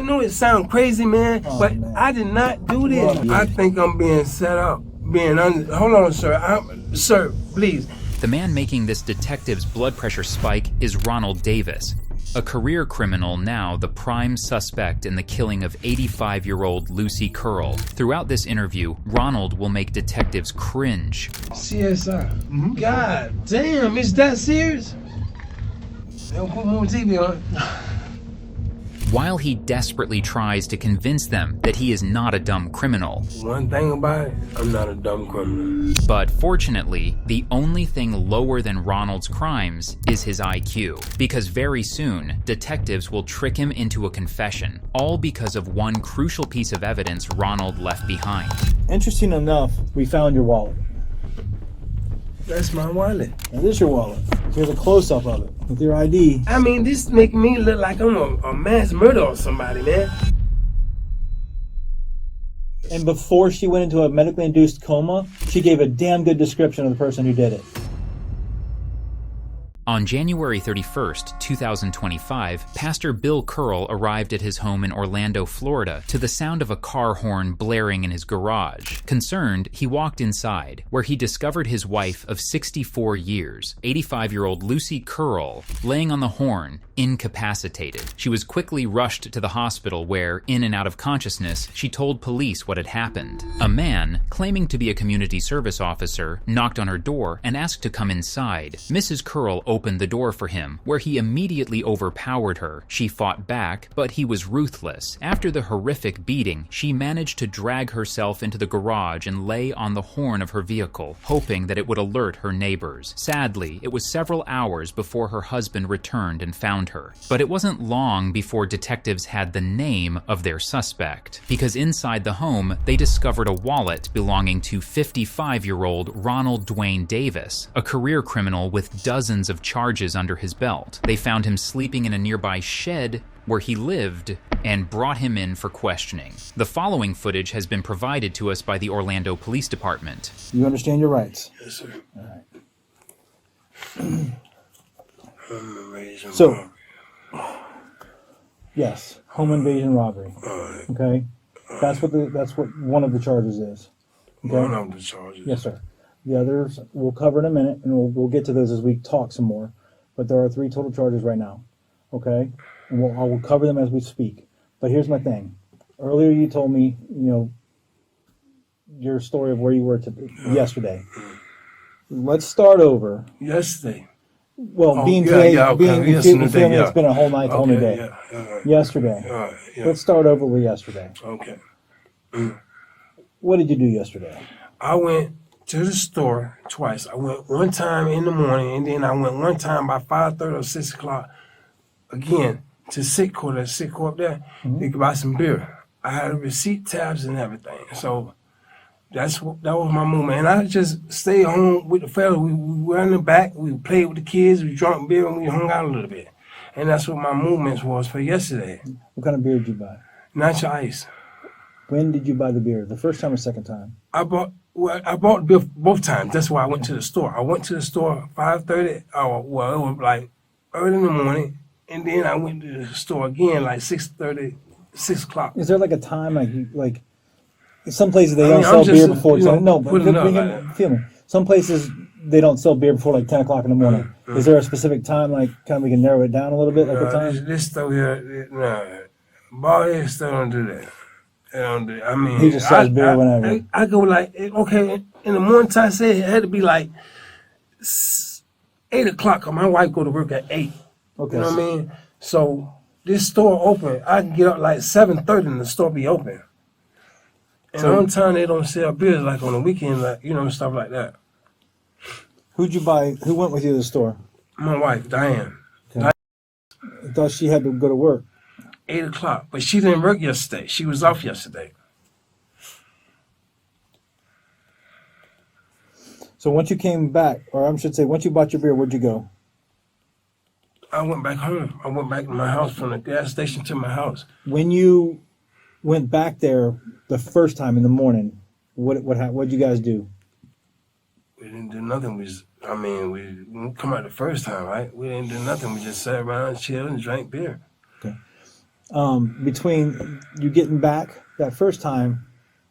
know it sounds crazy, man, but man. I did not do this. Yeah. I think I'm being set up. Hold on, sir. Sir, please. The man making this detective's blood pressure spike is Ronald Davis, a career criminal now the prime suspect in the killing of 85-year-old Lucy Curl. Throughout this interview, Ronald will make detectives cringe. CSI. Mm-hmm. God damn, it's that serious? They don't put more TV on. While he desperately tries to convince them that he is not a dumb criminal. One thing about it, I'm not a dumb criminal. But fortunately, the only thing lower than Ronald's crimes is his IQ. Because very soon, detectives will trick him into a confession, all because of one crucial piece of evidence Ronald left behind. Interesting enough, we found your wallet. That's my wallet. That is your wallet. Here's a close-up of it with your ID. I mean, this make me look like I'm a mass murderer or somebody, man. And before she went into a medically induced coma, she gave a damn good description of the person who did it. On January 31st, 2025, Pastor Bill Curl arrived at his home in Orlando, Florida, to the sound of a car horn blaring in his garage. Concerned, he walked inside, where he discovered his wife of 64 years, 85-year-old Lucy Curl, laying on the horn, incapacitated. She was quickly rushed to the hospital where, in and out of consciousness, she told police what had happened. A man, claiming to be a community service officer, knocked on her door and asked to come inside. Mrs. Curl opened the door for him, where he immediately overpowered her. She fought back, but he was ruthless. After the horrific beating, she managed to drag herself into the garage and lay on the horn of her vehicle, hoping that it would alert her neighbors. Sadly, it was several hours before her husband returned and found her. But it wasn't long before detectives had the name of their suspect, because inside the home, they discovered a wallet belonging to 55-year-old Ronald Dwayne Davis, a career criminal with dozens of charges under his belt. They found him sleeping in a nearby shed where he lived and brought him in for questioning. The following footage has been provided to us by the Orlando Police Department. You understand your rights? Yes, sir. All right. So, yes, home invasion robbery. Okay, that's what one of the charges is. Okay? One of the charges. Yes, sir. The others we'll cover in a minute, and we'll get to those as we talk some more. But there are 3 total charges right now. Okay, and I will cover them as we speak. But here's my thing. Earlier, you told me, your story of where you were yesterday. Let's start over. Yesterday. Well, being today, it's been a whole night, whole new day. Yesterday. Let's start over with yesterday. Okay. What did you do yesterday? I went to the store twice. I went one time in the morning, and then I went one time by 5:30 or 6 o'clock again to Sitco up there to buy some beer. I had receipt tabs and everything. So that was my movement. And I just stayed home with the fellas. We were in the back, we played with the kids, we drank beer, and we hung out a little bit. And that's what my movements was for yesterday. What kind of beer did you buy? Nacho Ice. When did you buy the beer? The first time or second time? I bought beer both times. That's why I went to the store. I went to the store 5:30. It was like early in the morning, and then I went to the store again like 6:30, 6 o'clock. Is there like a time like some places they don't sell beer before? No, but feel me. Some places they don't sell beer before like 10 o'clock in the morning. Is there a specific time, like kind of we can narrow it down a little bit, like a time? This store here, bar here still don't do that. I mean, he just sells beer whenever. I go like, okay, in the morning time, say it had to be like 8 o'clock, cause my wife go to work at 8. Okay. You know what I mean? So this store open, I can get up like 7:30 and the store be open. And on time they don't sell beers like on the weekend, like, stuff like that. Who'd you buy? Who went with you to the store? My wife, Diane. Okay. I thought she had to go to work. 8 o'clock, but she didn't work yesterday. She was off yesterday. So once you came back, or I should say, once you bought your beer, where'd you go? I went back home. I went back to my house from the gas station to my house. When you went back there the first time in the morning, what'd you guys do? We didn't do nothing. We didn't come out the first time, right? We didn't do nothing. We just sat around, chilled, and drank beer. Okay. Between you getting back that first time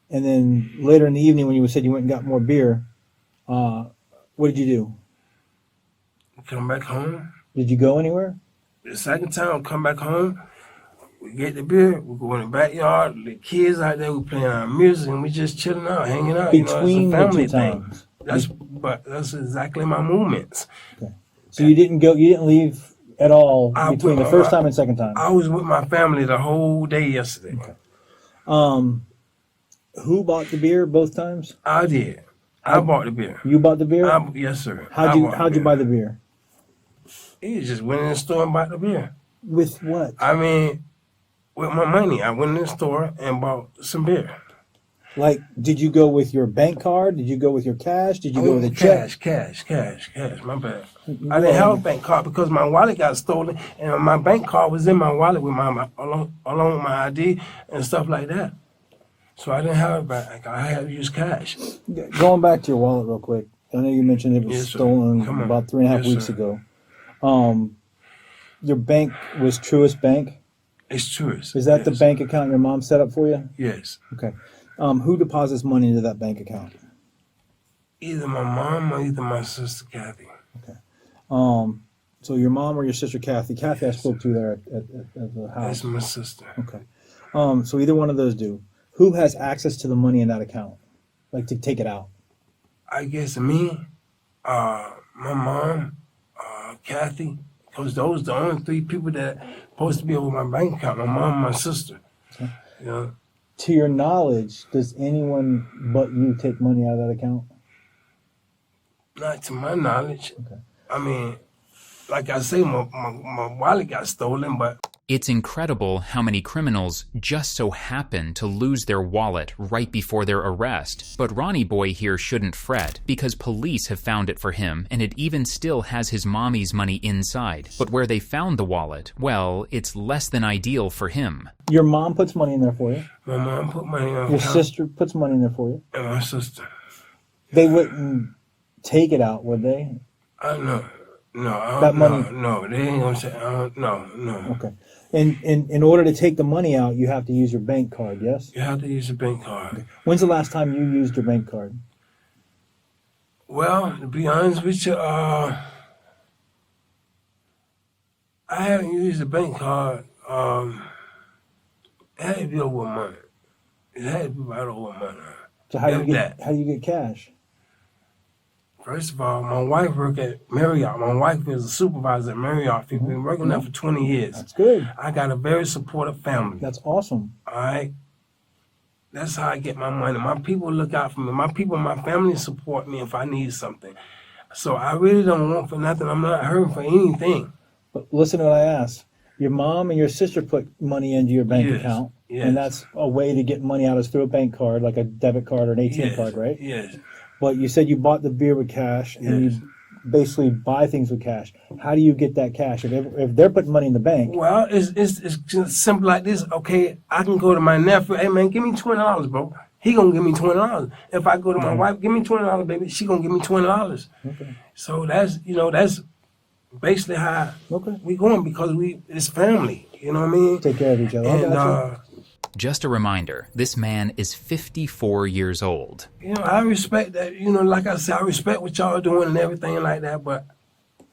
and then later in the evening when you said you went and got more beer, what did you do? Come back home. Did you go anywhere? The second time, I come back home. We get the beer. We go in the backyard. The kids out there. We playing our music and we just chilling out, hanging out. Between it's a family the two times. That's exactly my movements. Okay. So you didn't go. You didn't leave at all between the first time and second time. I was with my family the whole day yesterday. Okay. Who bought the beer both times? I did. I bought the beer. You bought the beer? Yes, sir. How'd you buy the beer? He just went in the store and bought the beer. With what? I mean, with my money. I went in the store and bought some beer. Like, did you go with your bank card? Did you go with your cash? Did you go with a check? Cash. My bad. I didn't have a bank card because my wallet got stolen, and my bank card was in my wallet with along with my ID and stuff like that. So I didn't have a bank. I had to use cash. Going back to your wallet real quick. I know you mentioned it was Yes, stolen about 3.5 weeks ago. Your bank was Truist Bank? It's Truist. Is that the bank account your mom set up for you? Yes. Okay. Who deposits money into that bank account? Either my mom or either my sister Kathy. Okay. So your mom or your sister Kathy? Kathy, I spoke to there at the house. That's my sister. Okay. So either one of those do. Who has access to the money in that account? Like to take it out? I guess me, my mom, Kathy, because those the only three people that supposed to be over my bank account. My mom, and my sister. Okay. You know. To your knowledge, does anyone but you take money out of that account? Not to my knowledge. Okay. I mean, like I say, my wallet got stolen, but... It's incredible how many criminals just so happen to lose their wallet right before their arrest. But Ronnie Boy here shouldn't fret, because police have found it for him, and it even still has his mommy's money inside. But where they found the wallet, well, it's less than ideal for him. Your mom puts money in there for you. My mom put money on Your sister puts money in there for you. And my sister. They wouldn't take it out, would they? No, that money. No, they ain't gonna say. No. Okay. And in order to take the money out, you have to use your bank card. Yes. You have to use a bank card. Okay. When's the last time you used your bank card? Well, to be honest with you, I haven't used a bank card. It had to be over a month. It had to be about over a month. So how do you get cash? First of all, my wife worked at Marriott. My wife is a supervisor at Marriott. She's been working there for 20 years. That's good. I got a very supportive family. That's awesome. All right? That's how I get my money. My people look out for me. My people, my family support me if I need something. So I really don't want for nothing. I'm not hurting for anything. But listen to what I asked. Your mom and your sister put money into your bank account. Yes. And that's a way to get money out is through a bank card, like a debit card or an ATM card, right? Yes. But you said you bought the beer with cash, and you basically buy things with cash. How do you get that cash? If they're putting money in the bank? Well, it's just simple like this. Okay, I can go to my nephew. Hey, man, give me $20, bro. He gonna give me $20. If I go to my wife, give me $20, baby. She gonna give me $20. Okay. So that's basically how we going because it's family. You know what I mean? Take care of each other. And, just a reminder, this man is 54 years old. I respect that. Like I said, I respect what y'all are doing and everything like that, but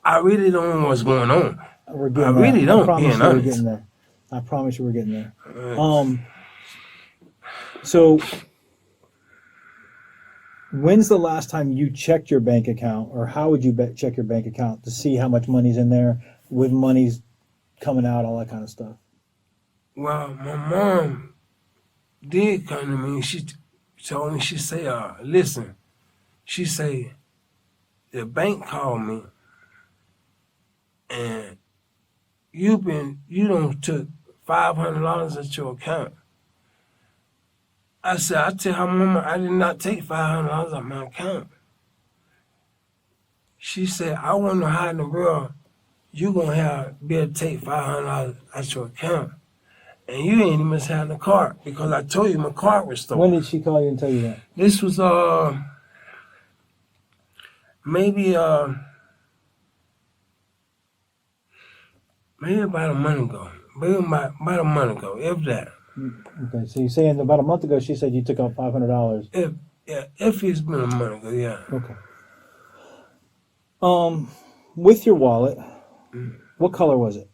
I really don't know what's going on. We're getting there. Really don't, I promise being you honest. we're getting there. I promise you we're getting there. So when's the last time you checked your bank account, or how would you check your bank account to see how much money's in there, with money's coming out, all that kind of stuff? Well, my mom did come to me. She told me, she say, listen, she say, the bank called me and you don't took $500 at your account. I said, I tell her, Mama, I did not take $500 out of my account. She said, I want to know how in the world you gonna be able to take $500 out your account. And you ain't even had the card because I told you my card was stolen. When did she call you and tell you that? This was maybe about a month ago. Maybe about a month ago, if that. Okay, so you're saying about a month ago she said you took out $500. If it's been a month ago, yeah. Okay. With your wallet, what color was it?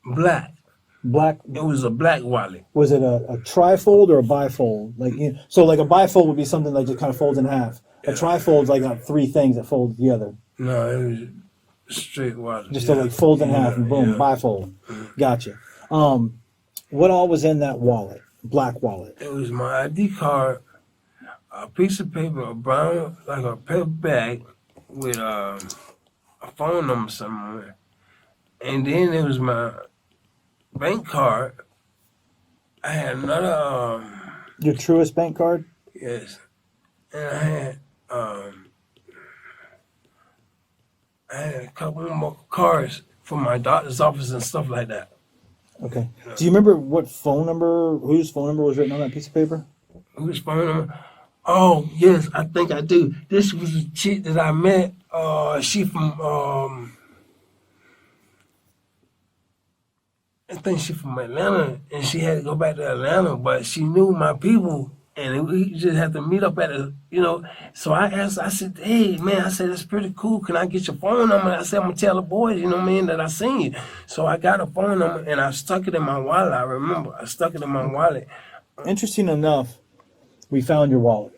Black. Black. It was a black wallet. Was it a trifold or a bifold? Like so, like a bifold would be something that just kind of folds in half. A trifold's like got three things that fold together. No, it was straight wallet. Just to like fold in half and boom, bifold. Gotcha. What all was in that wallet? Black wallet. It was my ID card, a piece of paper, a brown, like a paper bag with a phone number somewhere. And then there was my bank card. I had another. Your Truist bank card? Yes. And I had a couple more cards for my doctor's office and stuff like that. Okay. Do you remember what phone number, whose phone number was written on that piece of paper? Whose phone number? Oh, yes, I think I do. This was a chick that I met. She from, I think she from Atlanta, and she had to go back to Atlanta, but she knew my people, and we just had to meet up at a, So I asked, I said, hey, man, I said, that's pretty cool. Can I get your phone number? I said, I'm going to tell the boys, that I seen you. So I got a phone number, and I stuck it in my wallet. I remember. I stuck it in my wallet. Interesting enough, we found your wallet.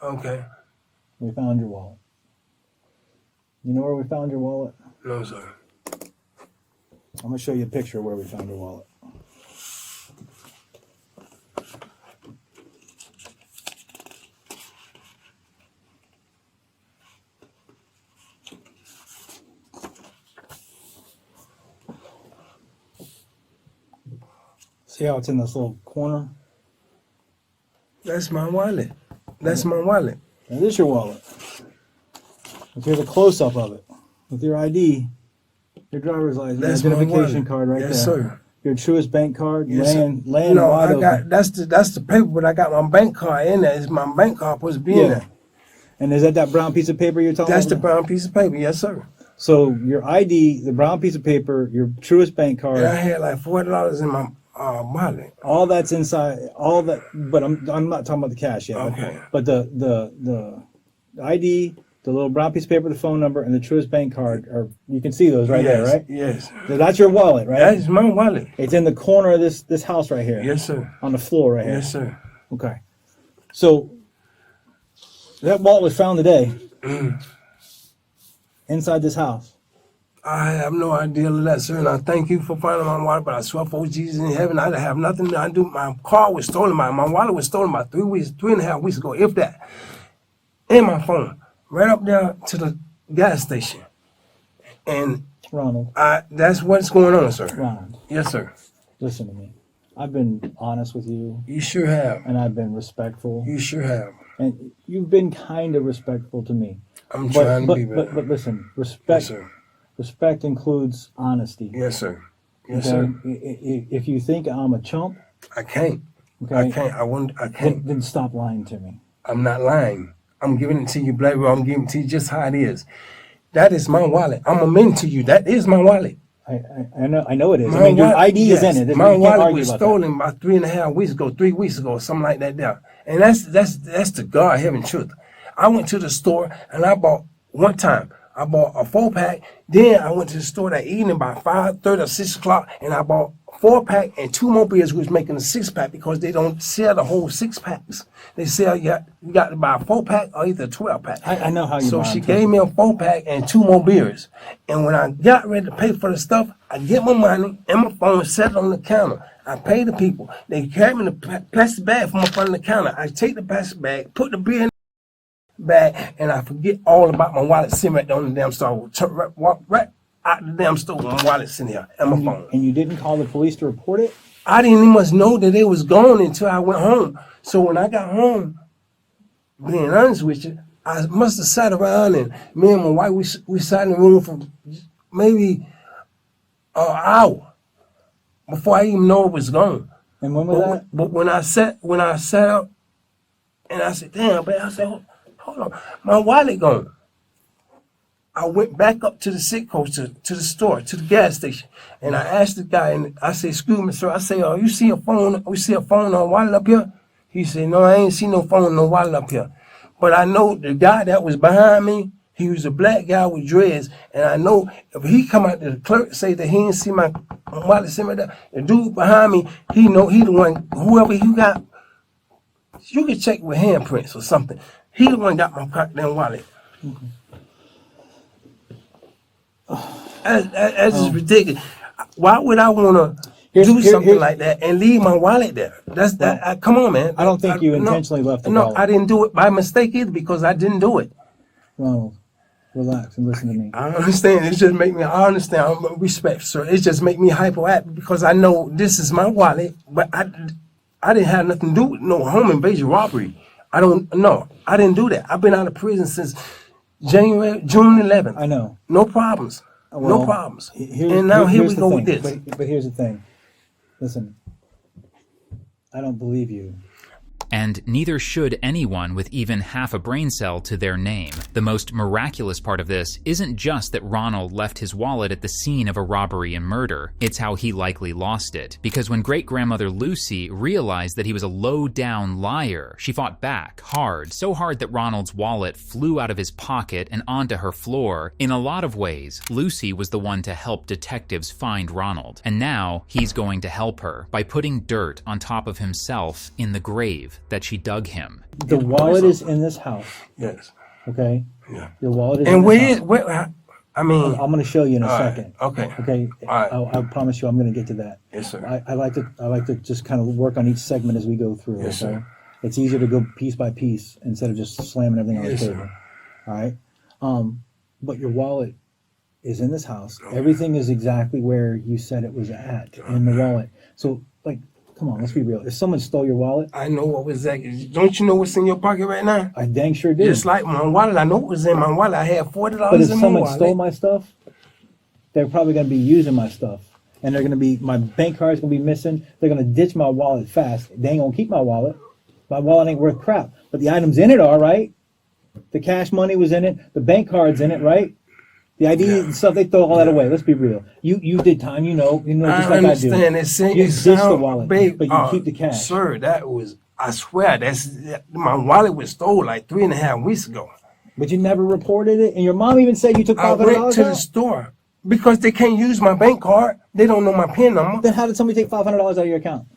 Okay. We found your wallet. You know where we found your wallet? No, sir. I'm going to show you a picture of where we found your wallet. See how it's in this little corner? That's my wallet. That's my wallet. That is your wallet. Here's a close-up of it. With your ID, your driver's license, That's identification card right yes, there. Sir. Your Truist bank card, Yes, laying no, wide I open. got that's the paper, but I got my bank card in there. It's my bank card supposed to be in there. And is that brown piece of paper you're talking That's about? the brown piece of paper, yes, sir. So your ID, the brown piece of paper, your Truist bank card. And I had like $40 in my wallet. All that's inside. All that, but I'm not talking about the cash yet. Okay. But the ID, the little brown piece of paper, the phone number, and the Truist bank card, or you can see those right there, right? Yes. So that's your wallet, right? That's my wallet. It's in the corner of this house right here. Yes, sir. On the floor right here. Yes, sir. Okay. So that wallet was found today inside this house. I have no idea of that, sir, and I thank you for finding my wallet, but I swear for Jesus in heaven, I have nothing to do. My car was stolen. My wallet was stolen about 3.5 weeks ago, if that. And my phone. Right up there to the gas station. And Ronald. That's what's going on, sir. Ronald. Yes, sir. Listen to me. I've been honest with you. You sure have. And I've been respectful. You sure have. And you've been kind of respectful to me. I'm trying to be better. But listen, respect. Yes, sir. Respect includes honesty. Yes, sir. Yes, Okay? sir. If you think I'm a chump, I can't. okay, I can't. I can't. then stop lying to me. I'm not lying. I'm giving it to you, black. I'm giving it to you just how it is. That is my wallet. I'm admitting to you. That is my wallet. I know it is. My I mean, your wallet, ID yes, is in it. My wallet was stolen about 3.5 weeks ago, 3 weeks ago, something like that there. And that's the God heaven truth. I went to the store and I bought one time. I bought a 4-pack. Then I went to the store that evening by 5:30 or 6 o'clock, and I bought 4-pack and 2 more beers. We was making a 6-pack because they don't sell the whole 6-packs. They sell you got to buy a 4-pack or either a 12-pack. I know how you. So she gave me a 4-pack and 2 more beers. And when I got ready to pay for the stuff, I get my money and my phone set on the counter. I pay the people. They carry me the plastic bag from up on the counter. I take the plastic bag, put the beer in bag, and I forget all about my wallet sitting right on the damn store. Walk right out the damn store with my wallet sitting here and my phone. And you didn't call the police to report it? I didn't even much know that they was gone until I went home. So when I got home, being honest with you, I must have sat around and me and my wife, we sat in the room for maybe an hour before I even know it was gone. And when was that? But when I sat up and I said, damn, but I said, hold on, my wallet gone. I went back up to the Sitco, to the store, to the gas station, and I asked the guy, and I said, "Excuse me, sir." I say, "Oh, you see a phone? We see a phone or wallet up here?" He said, "No, I ain't see no phone, no wallet up here." But I know the guy that was behind me, he was a black guy with dreads, and I know if he come out to the clerk say that he didn't see my wallet, the dude behind me, he know he the one. Whoever you got, you can check with handprints or something. He the one got my goddamn wallet. That's just ridiculous. Why would I want to do something like that and leave my wallet there? That's that. Come on, man. I don't think you intentionally left the wallet. No, I didn't do it by mistake either because I didn't do it. Ronald, relax and listen to me. I understand. It just make me. I understand. I respect, sir. It just make me hyperactive because I know this is my wallet, but I didn't have nothing to do with no home invasion robbery. I didn't do that. I've been out of prison since June 11th. I know. No problems. Well, no problems. And now here we go with this. But here's the thing. Listen, I don't believe you. And neither should anyone with even half a brain cell to their name. The most miraculous part of this isn't just that Ronald left his wallet at the scene of a robbery and murder, it's how he likely lost it. Because when great-grandmother Lucy realized that he was a low-down liar, she fought back hard, so hard that Ronald's wallet flew out of his pocket and onto her floor. In a lot of ways, Lucy was the one to help detectives find Ronald. And now, he's going to help her by putting dirt on top of himself in the grave that she dug him. The wallet is in this house. Yes. Okay? Yeah. Your wallet is and in where, this house. where, I mean... I'm going to show you in a second. Right. Okay. Okay? All right. I promise you I'm going to get to that. Yes, sir. I like to just kind of work on each segment as we go through. Yes, okay? sir. It's easier to go piece by piece instead of just slamming everything on Yes, the sir. table. All right? But your wallet is in this house. Everything is exactly where you said it was at in the wallet. So, like, come on, let's be real. If someone stole your wallet, I know what was that. Don't you know what's in your pocket right now? I dang sure do. Just like my wallet. I know what was in my wallet. I had $40 But if in my someone wallet. stole my stuff, they're probably going to be using my stuff. And they're going to be, my bank card's going to be missing. They're going to ditch my wallet fast. They ain't going to keep my wallet. My wallet ain't worth crap. But the items in it are, right? The cash money was in it. The bank card's in it, right? The ID and stuff, they throw all that away. Let's be real. You did time, you know, just like I do. I understand. You ditched the wallet, babe, but you keep the cash. Sir, that was, I swear, my wallet was stolen like 3.5 weeks ago. But you never reported it? And your mom even said you took I $500 went to the store because they can't use my bank card. They don't know my PIN number. Then how did somebody take $500 out of your account?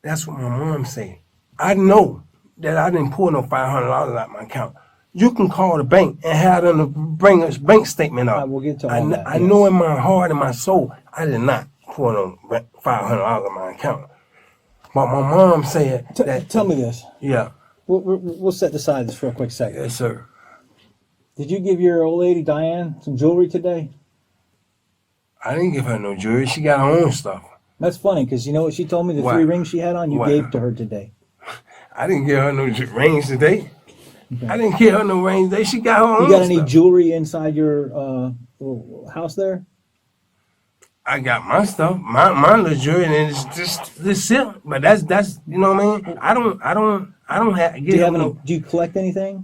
That's what my mom said. I know that I didn't pull no $500 out of my account. You can call the bank and have them bring a bank statement up. We'll get to all that. I know in my heart and my soul, I did not pull no $500 out of my account. But my mom said that. Tell me this. Yeah. We'll set aside this for a quick second. Yes, sir. Did you give your old lady, Diane, some jewelry today? I didn't give her no jewelry. She got her own stuff. That's funny, because you know what she told me? The What? 3 rings she had on, you What? gave to her today. I didn't give her no rings today. Okay. I didn't give her no rings today. She got her own stuff. You got any stuff. jewelry inside your little house there? I got my stuff, my little jewelry, and it's just this silk. But that's you know what I mean. I don't have. Do you collect anything?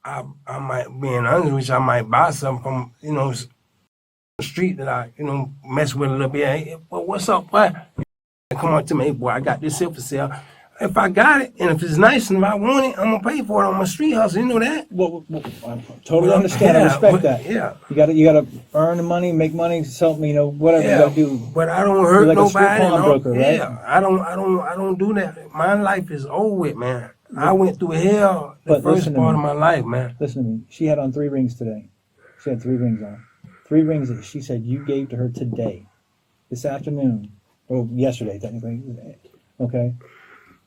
I might, being honest with you, I might buy something from the street that I mess with a little bit. Hey, well, what's up, boy? Come on to me, hey, boy. I got this here for sale. If I got it, and if it's nice and if I want it, I'm gonna pay for it on my street hustle. You know that? Well I totally understand. I respect that. Yeah. You gotta earn the money, make money, something, whatever you gotta do. But I don't hurt like nobody. A pawnbroker, right? Yeah. I don't do that. My life is over with, man. I went through hell the first part of my life, man. Listen to me. She had on 3 rings today. She had 3 rings on. 3 rings that she said you gave to her today, this afternoon, or yesterday technically. Okay.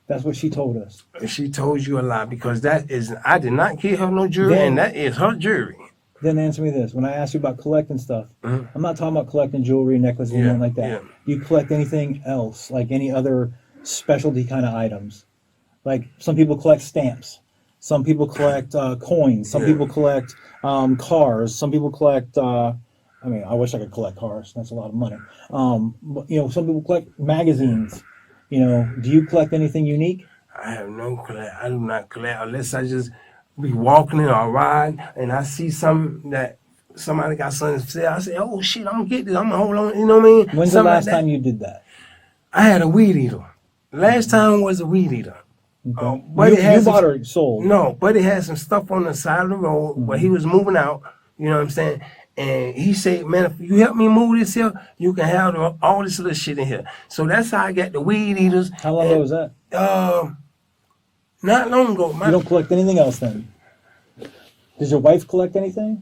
That's what she told us. She told you a lie because I did not give her no jewelry, and that is her jewelry. Then answer me this. When I asked you about collecting stuff, I'm not talking about collecting jewelry, necklaces, anything like that. Yeah. You collect anything else, like any other specialty kind of items. Like some people collect stamps. Some people collect coins. Some people collect cars. Some people collect, I wish I could collect cars. That's a lot of money. But, some people collect magazines. Do you collect anything unique? I have no collect. I do not collect unless I just be walking or riding, and I see something that somebody got something to say. I say, "Oh shit, I'm gonna get this. I'm gonna hold on." You know what I mean? When's something the last like time you did that? I had a weed eater. Last time was a weed eater. Okay. But you bought or sold? No, but it had some stuff on the side of the road where he was moving out. You know what I'm saying? And he said, "Man, if you help me move this here, you can have all this little shit in here." So that's how I got the weed eaters. How long ago was that? Not long ago. You don't collect anything else then? Does your wife collect anything?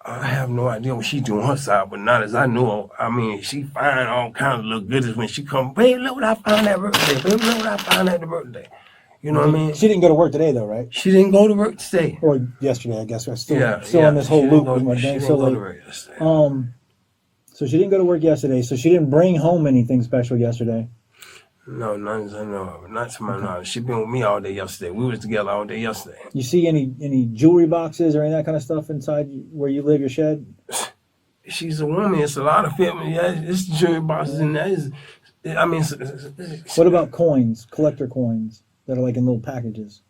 I have no idea what she do on her side, but not as I know. I mean, she find all kinds of little goodies when she come. Babe, look what I found that birthday. Babe, look what I found at the birthday. You know what I mean? She didn't go to work today though, right? She didn't go to work today. Or yesterday, I guess. I'm still yeah. on this whole loop with my She thing. didn't So go like, to work yesterday. so she didn't go to work yesterday. So she didn't bring home anything special yesterday. No, none as I know of. Not to my knowledge. She been with me all day yesterday. We was together all day yesterday. You see any jewelry boxes or any of that kind of stuff inside where you live, your shed? She's a woman. It's a lot of family. Yeah, it's jewelry boxes in there. What about coins, collector coins that are like in little packages?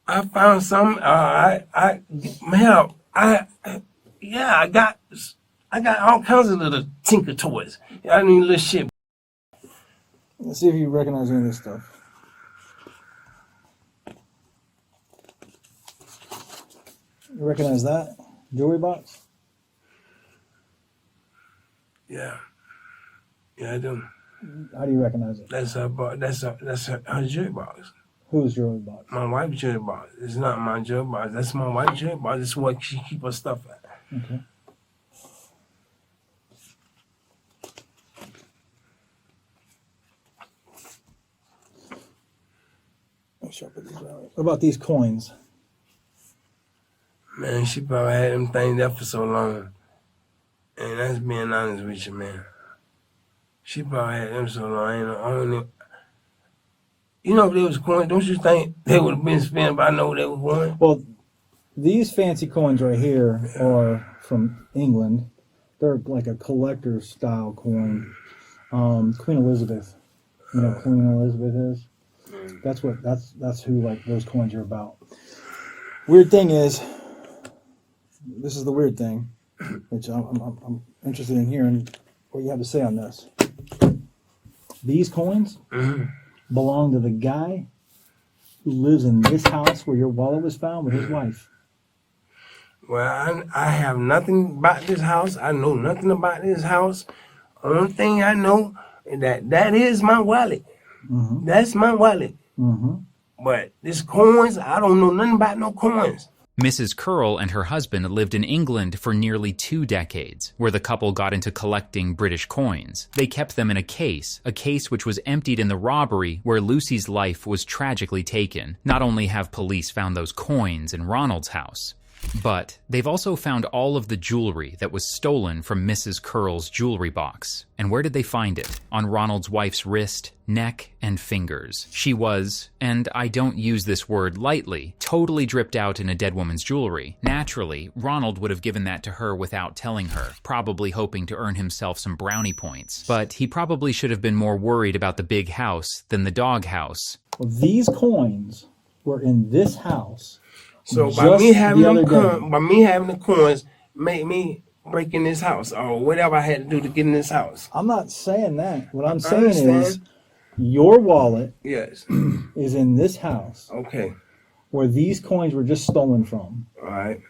I found some. I got all kinds of little tinker toys. I mean, little shit. Let's see if you recognize any of this stuff. You recognize that jewelry box? Yeah, I do. How do you recognize it? That's her jewelry box. Whose jewelry box? My wife's jewelry box. It's not my jewelry box. That's my wife's jewelry box. That's where she keep her stuff at. Okay. Make sure I put these right. What about these coins? Man, she probably had them things there for so long. And that's being honest with you, man. She probably had them so long. I don't know. You know, if they was coins, don't you think they would have been spent if I know they were coins? Well, these fancy coins right here are from England. They're like a collector style coin. Queen Elizabeth. You know who Queen Elizabeth is? That's who like those coins are about. Weird thing is, this is the weird thing, which I'm interested in hearing what you have to say on this. These coins belong to the guy who lives in this house where your wallet was found with his wife. Well, I have nothing about this house. I know nothing about this house. Only thing I know is that is my wallet. Mm-hmm. That's my wallet. Mm-hmm. But this coins, I don't know nothing about no coins. Mrs. Curl and her husband lived in England for nearly 2 decades, where the couple got into collecting British coins. They kept them in a case which was emptied in the robbery where Lucy's life was tragically taken. Not only have police found those coins in Ronald's house, but they've also found all of the jewelry that was stolen from Mrs. Curl's jewelry box. And where did they find it? On Ronald's wife's wrist, neck, and fingers. She was, and I don't use this word lightly, totally dripped out in a dead woman's jewelry. Naturally, Ronald would have given that to her without telling her, probably hoping to earn himself some brownie points. But he probably should have been more worried about the big house than the dog house. Well, these coins were in this house. So by me having the coins made me break in this house or whatever I had to do to get in this house. I'm not saying that. What I'm saying is your wallet is in this house. Okay. Where these coins were just stolen from. All right.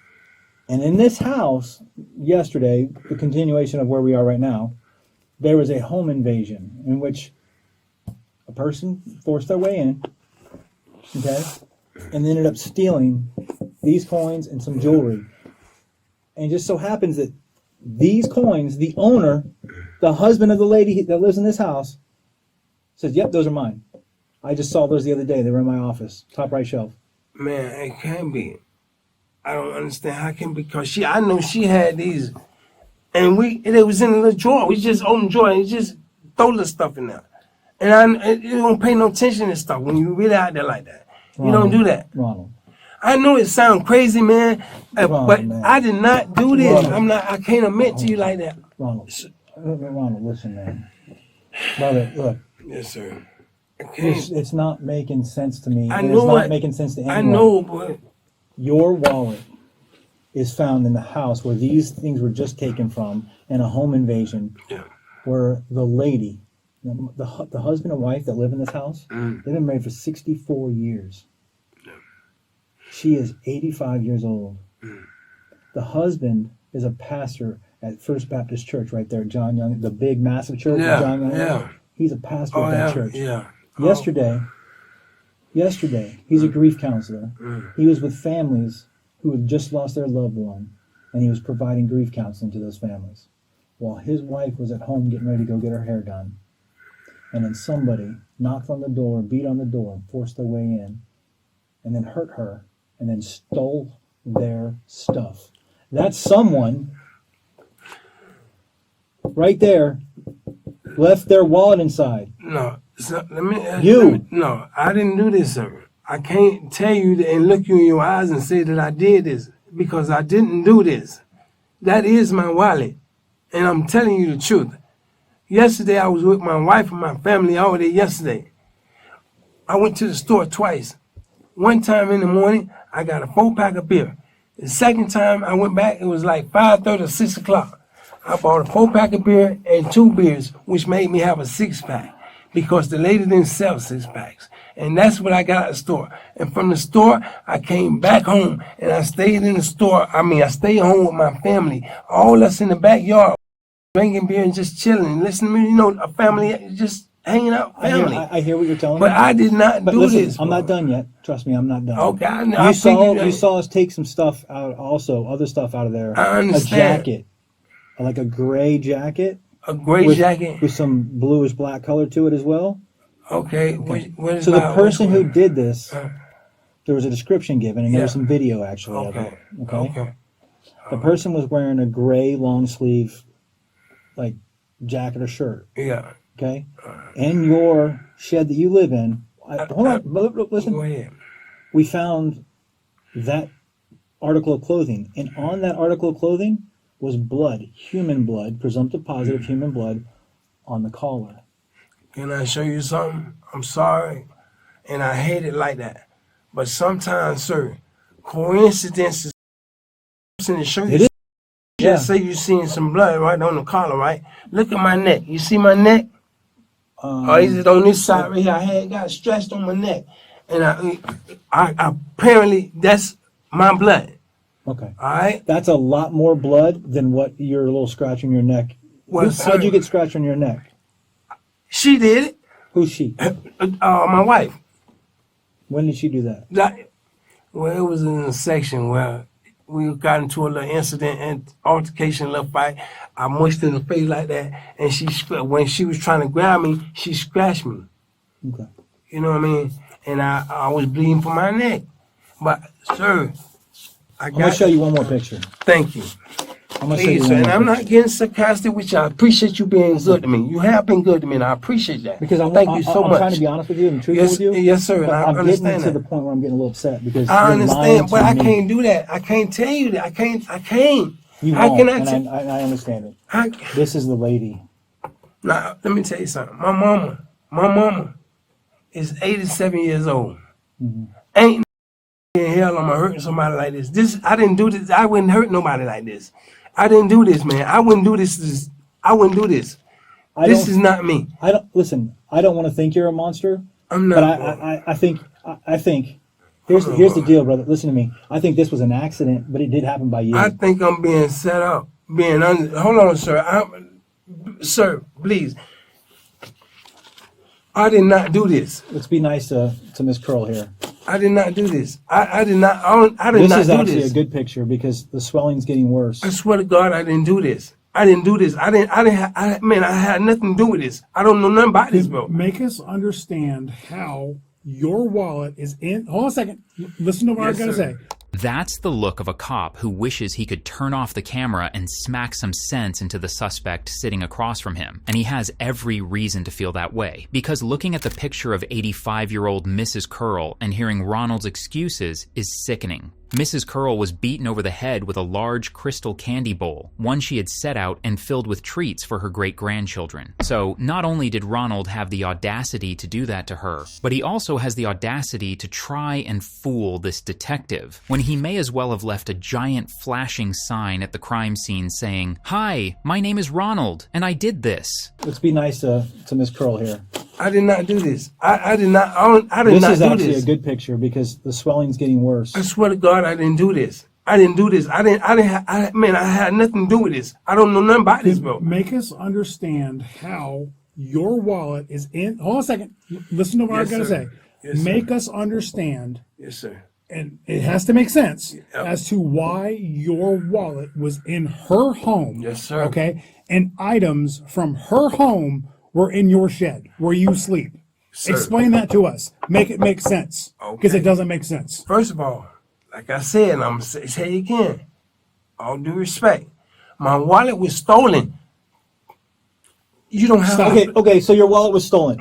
And in this house, yesterday, the continuation of where we are right now, there was a home invasion in which a person forced their way in, okay, and ended up stealing these coins and some jewelry. And it just so happens that these coins, the owner, the husband of the lady that lives in this house, says, "Yep, those are mine. I just saw those the other day. They were in my office, top right shelf." Man, it can't be. I don't understand how it can be, because I know she had these, and it was in a little drawer. We just opened the drawer and just throw the stuff in there. And you don't pay no attention to stuff when you really out there like that. Ronald, you don't do that. Ronald. I know it sounds crazy, man, but man. I did not do this. Ronald. I can't admit to you like that. Ronald, listen, man. Brother, look. Yes, sir. It's not making sense to me. I It's know not making sense to anyone. I know, but your wallet is found in the house where these things were just taken from in a home invasion, where the lady, the husband and wife that live in this house, they've been married for 64 years. She is 85 years old. The husband is a pastor at First Baptist Church right there, John Young, the big, massive church. John Young. He's a pastor at that church. Yesterday, he's a grief counselor. He was with families who had just lost their loved one, and he was providing grief counseling to those families, while his wife was at home getting ready to go get her hair done. And then somebody knocked on the door, beat on the door, forced their way in, and then hurt her, and then stole their stuff. That someone right there left their wallet inside. No, no, I didn't do this, sir. I can't tell you and look you in your eyes and say that I did this, because I didn't do this. That is my wallet, and I'm telling you the truth. Yesterday, I was with my wife and my family all day yesterday. I went to the store twice. One time in the morning, I got a 4-pack of beer. The second time I went back, it was like 5:30 or 6 o'clock. I bought a 4-pack of beer and 2 beers, which made me have a 6-pack, because the lady didn't sell 6-packs. And that's what I got at the store. And from the store, I came back home, and I stayed in the store. I stayed home with my family, all us in the backyard, drinking beer and just chilling, listening to me, a family, just hanging out, family. I hear what you're telling me. But I did not do this. I'm not done yet. Trust me, I'm not done. Okay, you saw us take some stuff out, also, other stuff out of there. I understand. A jacket, like a gray jacket. A gray jacket? With some bluish black color to it as well. Okay. So the person who did this, there was a description given, and there was some video actually of it. Okay. The person was wearing a gray long sleeve, like, jacket or shirt. Yeah. Okay. In your shed that you live in, hold on, listen. Go ahead. We found that article of clothing, and on that article of clothing was blood, human blood, presumptive positive human blood, on the collar. Can I show you something? I'm sorry, and I hate it like that. But sometimes, sir, coincidences in the shirt. It is. Just say you seen some blood right on the collar, right? Look at my neck. You see my neck? Or is it on this side right here? I had got stretched on my neck, and I apparently that's my blood. Okay. All right. That's a lot more blood than what your little scratch on your neck. Well, how'd you get scratched on your neck? She did it. Who's she? My wife. When did she do that? Well, it was in a section where we got into a little incident and altercation, a little fight. I mushed in the face like that, and when she was trying to grab me, she scratched me. Okay. You know what I mean? And I was bleeding from my neck. But, sir, I'm going to show you one more picture. Thank you. I'm going to show you one more picture. I'm not getting sarcastic with you. I appreciate you being good to me. You have been good to me, and I appreciate that. Because thank you so much. I'm trying to be honest with you and truthful with you. Yes, sir. And I'm getting to the point where I'm getting a little upset because I understand, but I can't do that. I can't tell you that. I can't. You won't, and I understand it. This is the lady. Now, let me tell you something. My mama is 87 years old. Mm-hmm. Ain't in hell I'm hurting somebody like this. I didn't do this. I wouldn't hurt nobody like this. I didn't do this, man. I wouldn't do this. I wouldn't do this. This is not me. I don't want to think you're a monster. I'm not. But I think. Here's the deal, brother. Listen to me. I think this was an accident, but it did happen by you. I think I'm being set up. Hold on, sir. Sir, please. I did not do this. Let's be nice to Miss Curl here. I did not do this. I did not. I did not do this. This is actually a good picture because the swelling's getting worse. I swear to God, I didn't do this. I didn't do this. I had nothing to do with this. I don't know nothing about this, bro. Make us understand how your wallet is in. Hold on a second. Listen to what I gotta say. That's the look of a cop who wishes he could turn off the camera and smack some sense into the suspect sitting across from him. And he has every reason to feel that way, because looking at the picture of 85-year-old Mrs. Curl and hearing Ronald's excuses is sickening. Mrs. Curl was beaten over the head with a large crystal candy bowl, one she had set out and filled with treats for her great-grandchildren. So not only did Ronald have the audacity to do that to her, but he also has the audacity to try and fool this detective, when he may as well have left a giant flashing sign at the crime scene saying, "Hi, my name is Ronald, and I did this." Let's be nice to Miss Curl here. I did not do this. I did not. I did not do this. This is actually a good picture because the swelling's getting worse. I swear to God, I didn't do this. I didn't do this. I had nothing to do with this. I don't know nothing about this, bro. Make us understand how your wallet is in. Hold on a second. Listen to what I gotta say. Yes, make us understand. Yes, sir. And it has to make sense as to why your wallet was in her home. Yes, sir. Okay, and items from her home were in your shed where you sleep. Sir. Explain that to us. Make it make sense. Because it doesn't make sense. First of all, like I said, and I'm going to say it again, all due respect, my wallet was stolen. You don't have Okay, so your wallet was stolen.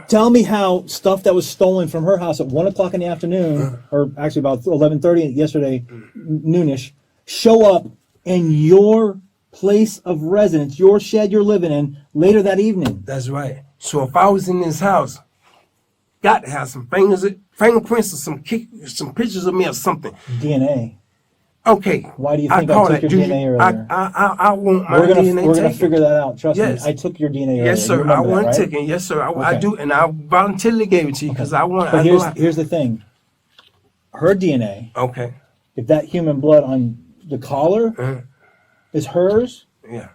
Tell me how stuff that was stolen from her house at 1 o'clock in the afternoon, or actually about 11:30 yesterday, noonish, show up in your place of residence, your shed you're living in, later that evening. That's right. So if I was in this house, got to have some fingerprints or some pictures of me or something. DNA. Okay. Why do you think I took your DNA earlier? I want my DNA We're gonna figure that out. Trust Yes. me. I took your DNA earlier. Yes, sir. I want right? taken. Yes, sir. I Okay. do, and I voluntarily gave it to you because I want. But here's the thing. Her DNA. Okay. If that human blood on the collar is hers, Yeah.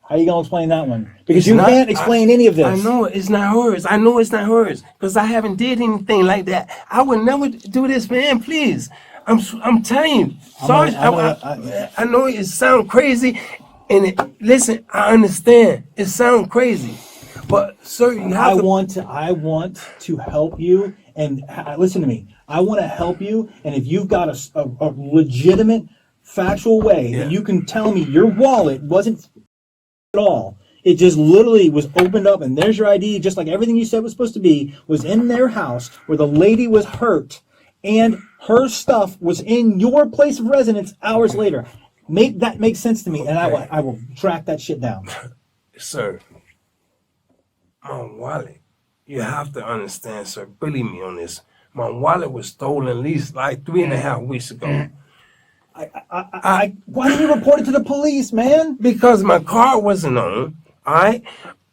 how you gonna explain that one? Because It's you not- can't explain any of this. I know it's not hers. I know it's not hers because I haven't did anything like that. I would never do this, man. Please, I'm telling you. Sorry, I know it sounds crazy, and listen, I understand it sounds crazy, but sir, you have I to. want to help you, and listen to me. I want to help you, and if you've got a legitimate, factual way that you can tell me your wallet wasn't at all. It just literally was opened up, and there's your ID, just like everything you said was supposed to be, was in their house where the lady was hurt, and her stuff was in your place of residence hours later. Make that make sense to me, and I will track that shit down. Sir, my wallet, you have to understand, sir, believe me on this. My wallet was stolen at least like 3.5 weeks ago. Why didn't you report it to the police, man? Because my card wasn't on, all right?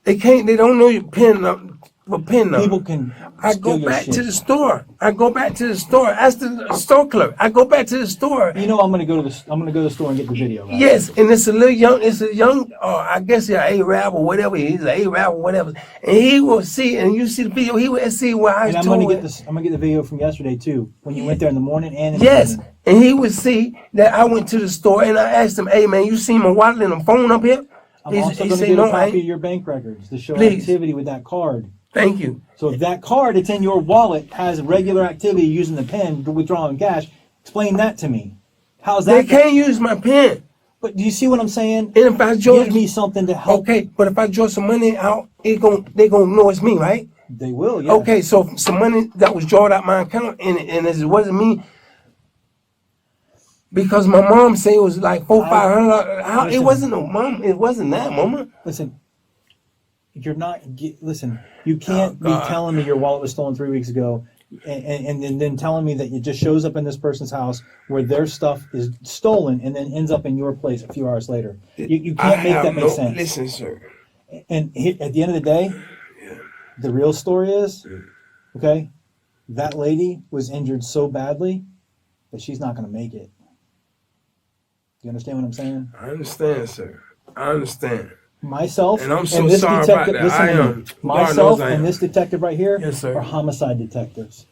They don't know your PIN number. People can I go back to the store. Ask the store clerk. I go back to the store. You know I'm gonna go to the store and get the video. Right? Yes, and it's a young, I guess he's an Arab or whatever. He's an Arab or whatever. And he will see, and you see the video, he will see where I And I'm gonna get the video from yesterday too, when you went there in the morning and in the evening. And he would see that I went to the store and I asked him, "Hey man, you see my wallet and the phone up here?" I'm also gonna get a copy of your bank records to show activity with that card. Thank you. So if that card that's in your wallet has regular activity using the pen to withdrawing cash, explain that to me. How's that? They can't use my pen. But do you see what I'm saying? And if I give me something to help. Okay, but if I draw some money out, they gonna know it's me, right? They will, yeah. Okay, so some money that was drawn out my account and it wasn't me. Because my mom said it was like $400-500. It wasn't no mom. It wasn't that, mama. Listen. You're not. Listen, you can't be telling me your wallet was stolen 3 weeks ago, and then telling me that it just shows up in this person's house where their stuff is stolen and then ends up in your place a few hours later. You can't make that make sense. Listen, sir. And at the end of the day, the real story is, okay, that lady was injured so badly that she's not going to make it. You understand what I'm saying? I understand, sir. I understand. Myself and I'm so and this sorry detective, about that. I am. Myself and this detective right here yes, sir. are homicide detectives.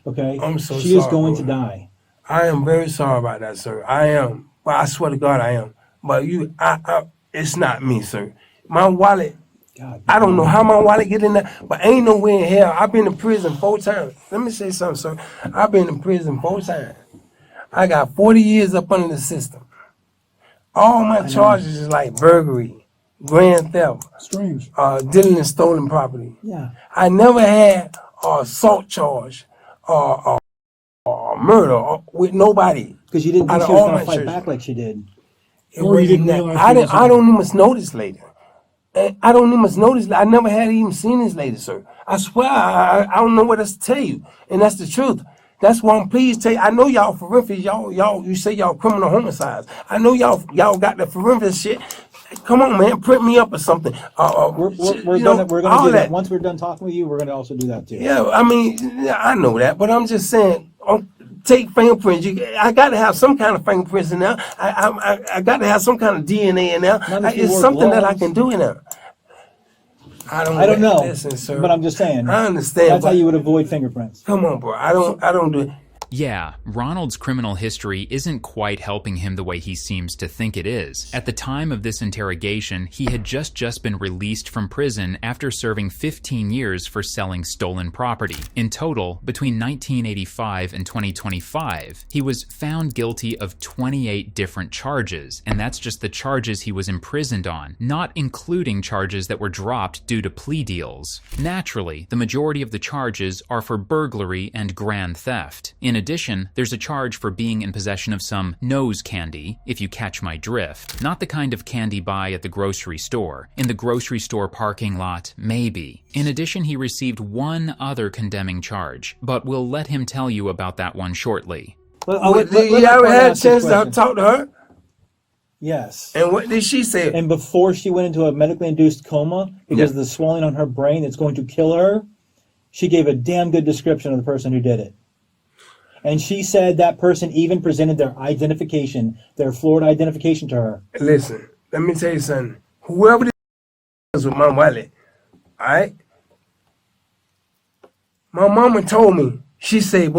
Okay? I'm so sorry. She is going to die. I am very sorry about that, sir. I am. But I swear to God I am. But it's not me, sir. My wallet, God, I don't know how my wallet get in there, but ain't nowhere in hell. I've been in prison 4 times. Let me say something, sir. I've been in prison 4 times. I got 40 years up under the system. All my charges is like burglary, grand theft, strange, dealing in stolen property. Yeah. I never had a assault charge or murder with nobody. Because you didn't think Out she of was all going my to fight children. back like she did. It Or you didn't wasn't that. realize I she was don't even know this lady. I don't even know this. I never had even seen this lady, sir. I swear, I don't know what else to tell you, and that's the truth. That's why I'm pleased to tell you. I know y'all forensics, y'all. You say y'all criminal homicides. I know y'all got the forensics shit. Come on, man, print me up or something. We're gonna do that. Once we're done talking with you, we're gonna also do that too. Yeah, I mean, I know that, but I'm just saying. Take fingerprints. I got to have some kind of fingerprints in there. I got to have some kind of DNA in there. It's something that I can do in there. I don't know. Listen, sir. But I'm just saying. I understand. That's how you would avoid fingerprints. Come on, bro. I don't do it. Yeah, Ronald's criminal history isn't quite helping him the way he seems to think it is. At the time of this interrogation, he had just been released from prison after serving 15 years for selling stolen property. In total, between 1985 and 2025, he was found guilty of 28 different charges, and that's just the charges he was imprisoned on, not including charges that were dropped due to plea deals. Naturally, the majority of the charges are for burglary and grand theft. In addition, there's a charge for being in possession of some nose candy, if you catch my drift. Not the kind of candy buy at the grocery store. In the grocery store parking lot, maybe. In addition, he received one other condemning charge, but we'll let him tell you about that one shortly. You ever had a chance to talk to her? Yes. And what did she say? And before she went into a medically induced coma, because of the swelling on her brain that's going to kill her, she gave a damn good description of the person who did it. And she said that person even presented their identification, their Florida identification to her. Listen, let me tell you something. Whoever this is with my wallet, all right? My mama told me, she said,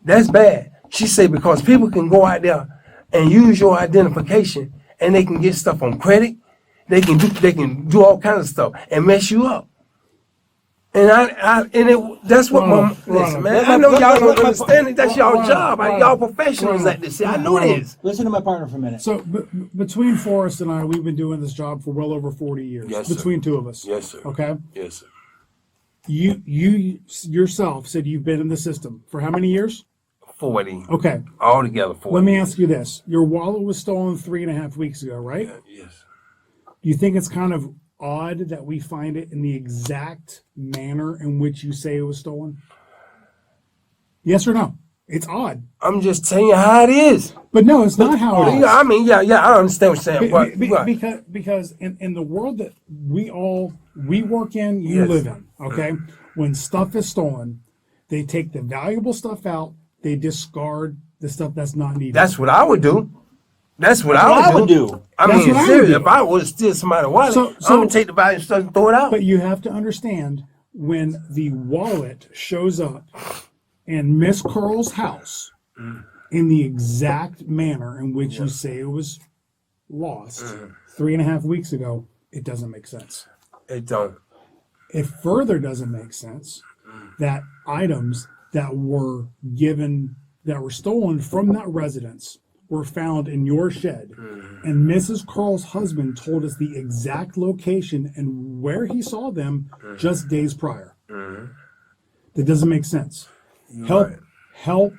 that's bad. She said, because people can go out there and use your identification and they can get stuff on credit. They can do all kinds of stuff and mess you up. And that's what listen, man. I know y'all don't understand it. That's y'all job. Y'all professionals at this. I know this. Listen to my partner for a minute. So between Forrest and I, we've been doing this job for well over 40 years. Yes, sir. Between two of us. Yes, sir. Okay. Yes, sir. You yourself said you've been in the system for how many years? 40. Okay. Altogether 40. Let me ask you this: your wallet was stolen 3.5 weeks ago, right? Yes. Do you think it's kind of odd that we find it in the exact manner in which you say it was stolen? Yes or no? It's odd. I'm just telling you how it is. But no, it's not how it is. I mean, I understand what you're saying. Because in the world that we work in, you live in, okay? When stuff is stolen, they take the valuable stuff out, they discard the stuff that's not needed. That's what I would do. That's what I would do. I mean, seriously, if I was steal somebody's wallet, I'm going to take the valuable stuff and throw it out. But you have to understand, when the wallet shows up in Miss Curl's house in the exact manner in which you say it was lost 3.5 weeks ago, it doesn't make sense. It don't. It further doesn't make sense that items that were stolen from that residence were found in your shed, and Mrs. Carl's husband told us the exact location and where he saw them just days prior. That doesn't make sense. Help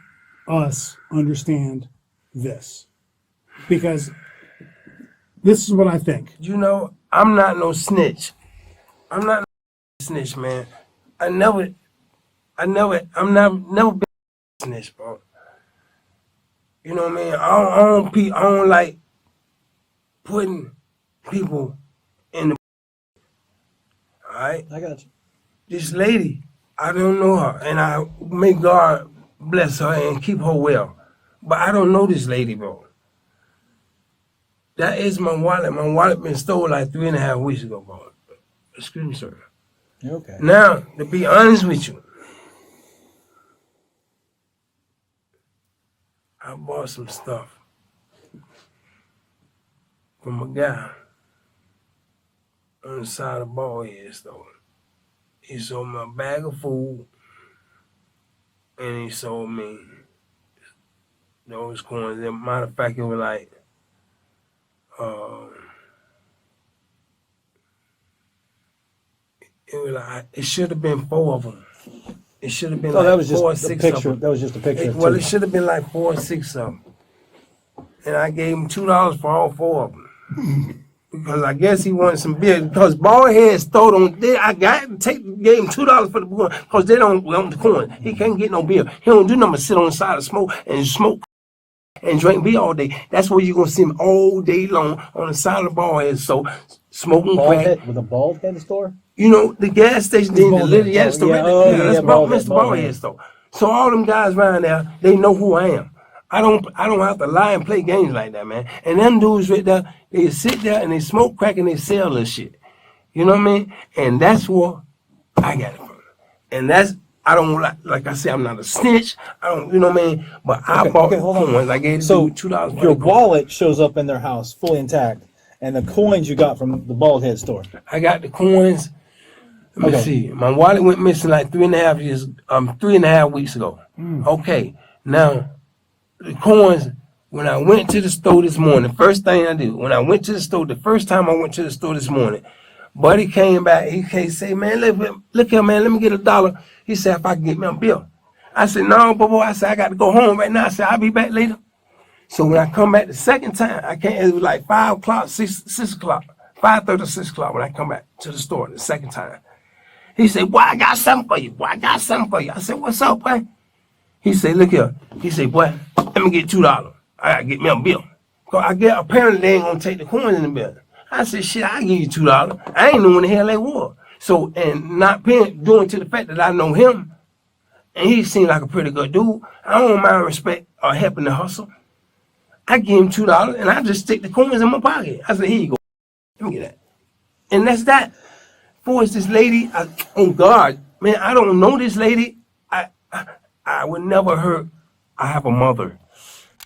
us understand this, because this is what I think. You know, I'm not no snitch. I'm not no snitch, man. I'm never been a snitch, bro. You know what I mean? I don't like putting people in the. All right? I got you. This lady, I don't know her, and I may God bless her and keep her well. But I don't know this lady, bro. That is my wallet. My wallet been stolen like 3.5 weeks ago, bro. Excuse me, sir. You're okay. Now, to be honest with you, I bought some stuff from a guy on the side of the Ballhead store. He sold me a bag of food, and he sold me those coins. As a matter of fact, it was like, it should have been 4 of them. It should have been Oh, like that was just 4 or a 6 picture. of them. That was just a picture. Well, too. it should have been like 4 or 6 of them. And I gave him $2 for all 4 of them. Because I guess he wanted some beer. Because bald head stole on there. Gave him $2 for the beer because they don't want the coin. He can't get no beer. He don't do nothing but sit on the side of smoke and drink beer all day. That's where you're gonna see him all day long on the side of the bald head. So smoking Bald crack. head with a bald head store. You know, the gas station, the little gas store. That's Mr. Baldhead store. So all them guys around there, they know who I am. I don't have to lie and play games like that, man. And them dudes right there, they sit there and they smoke crack and they sell this shit. You know what I mean? And that's where I got it from. And that's, I don't like I said, I'm not a snitch. I don't, you know what I mean? But I bought coins. I gave the dude $2 for your wallet shows up in their house fully intact, and the coins you got from the bald head store. I got the coins. Let me see. My wallet went missing like 3.5 weeks ago. Okay. Now, the coins, when I went to the store this morning, first thing I did, when I went to the store, the first time I went to the store this morning, Buddy came back, he came say, man, look here, man, let me get $1. He said, if I can get me a bill. I said, no, boy, I said, I got to go home right now. I said, I'll be back later. So when I come back the second time, it was like 5 o'clock, 6 o'clock, 5:30, 6 o'clock when I come back to the store the second time. He said, boy, I got something for you. Boy, I got something for you. I said, what's up, boy? He said, look here. He said, boy, let me get $2. I got to get me a bill. Apparently they ain't going to take the coins in the bill. I said, shit, I'll give you $2. I ain't know when the hell they were. So, and not paying, due to the fact that I know him, and he seemed like a pretty good dude, I don't mind respect or helping the hustle. I give him $2 and I just stick the coins in my pocket. I said, here you go. Let me get that. And that's that. For this lady, on guard, man, I don't know this lady. I would never hurt. I have a mother.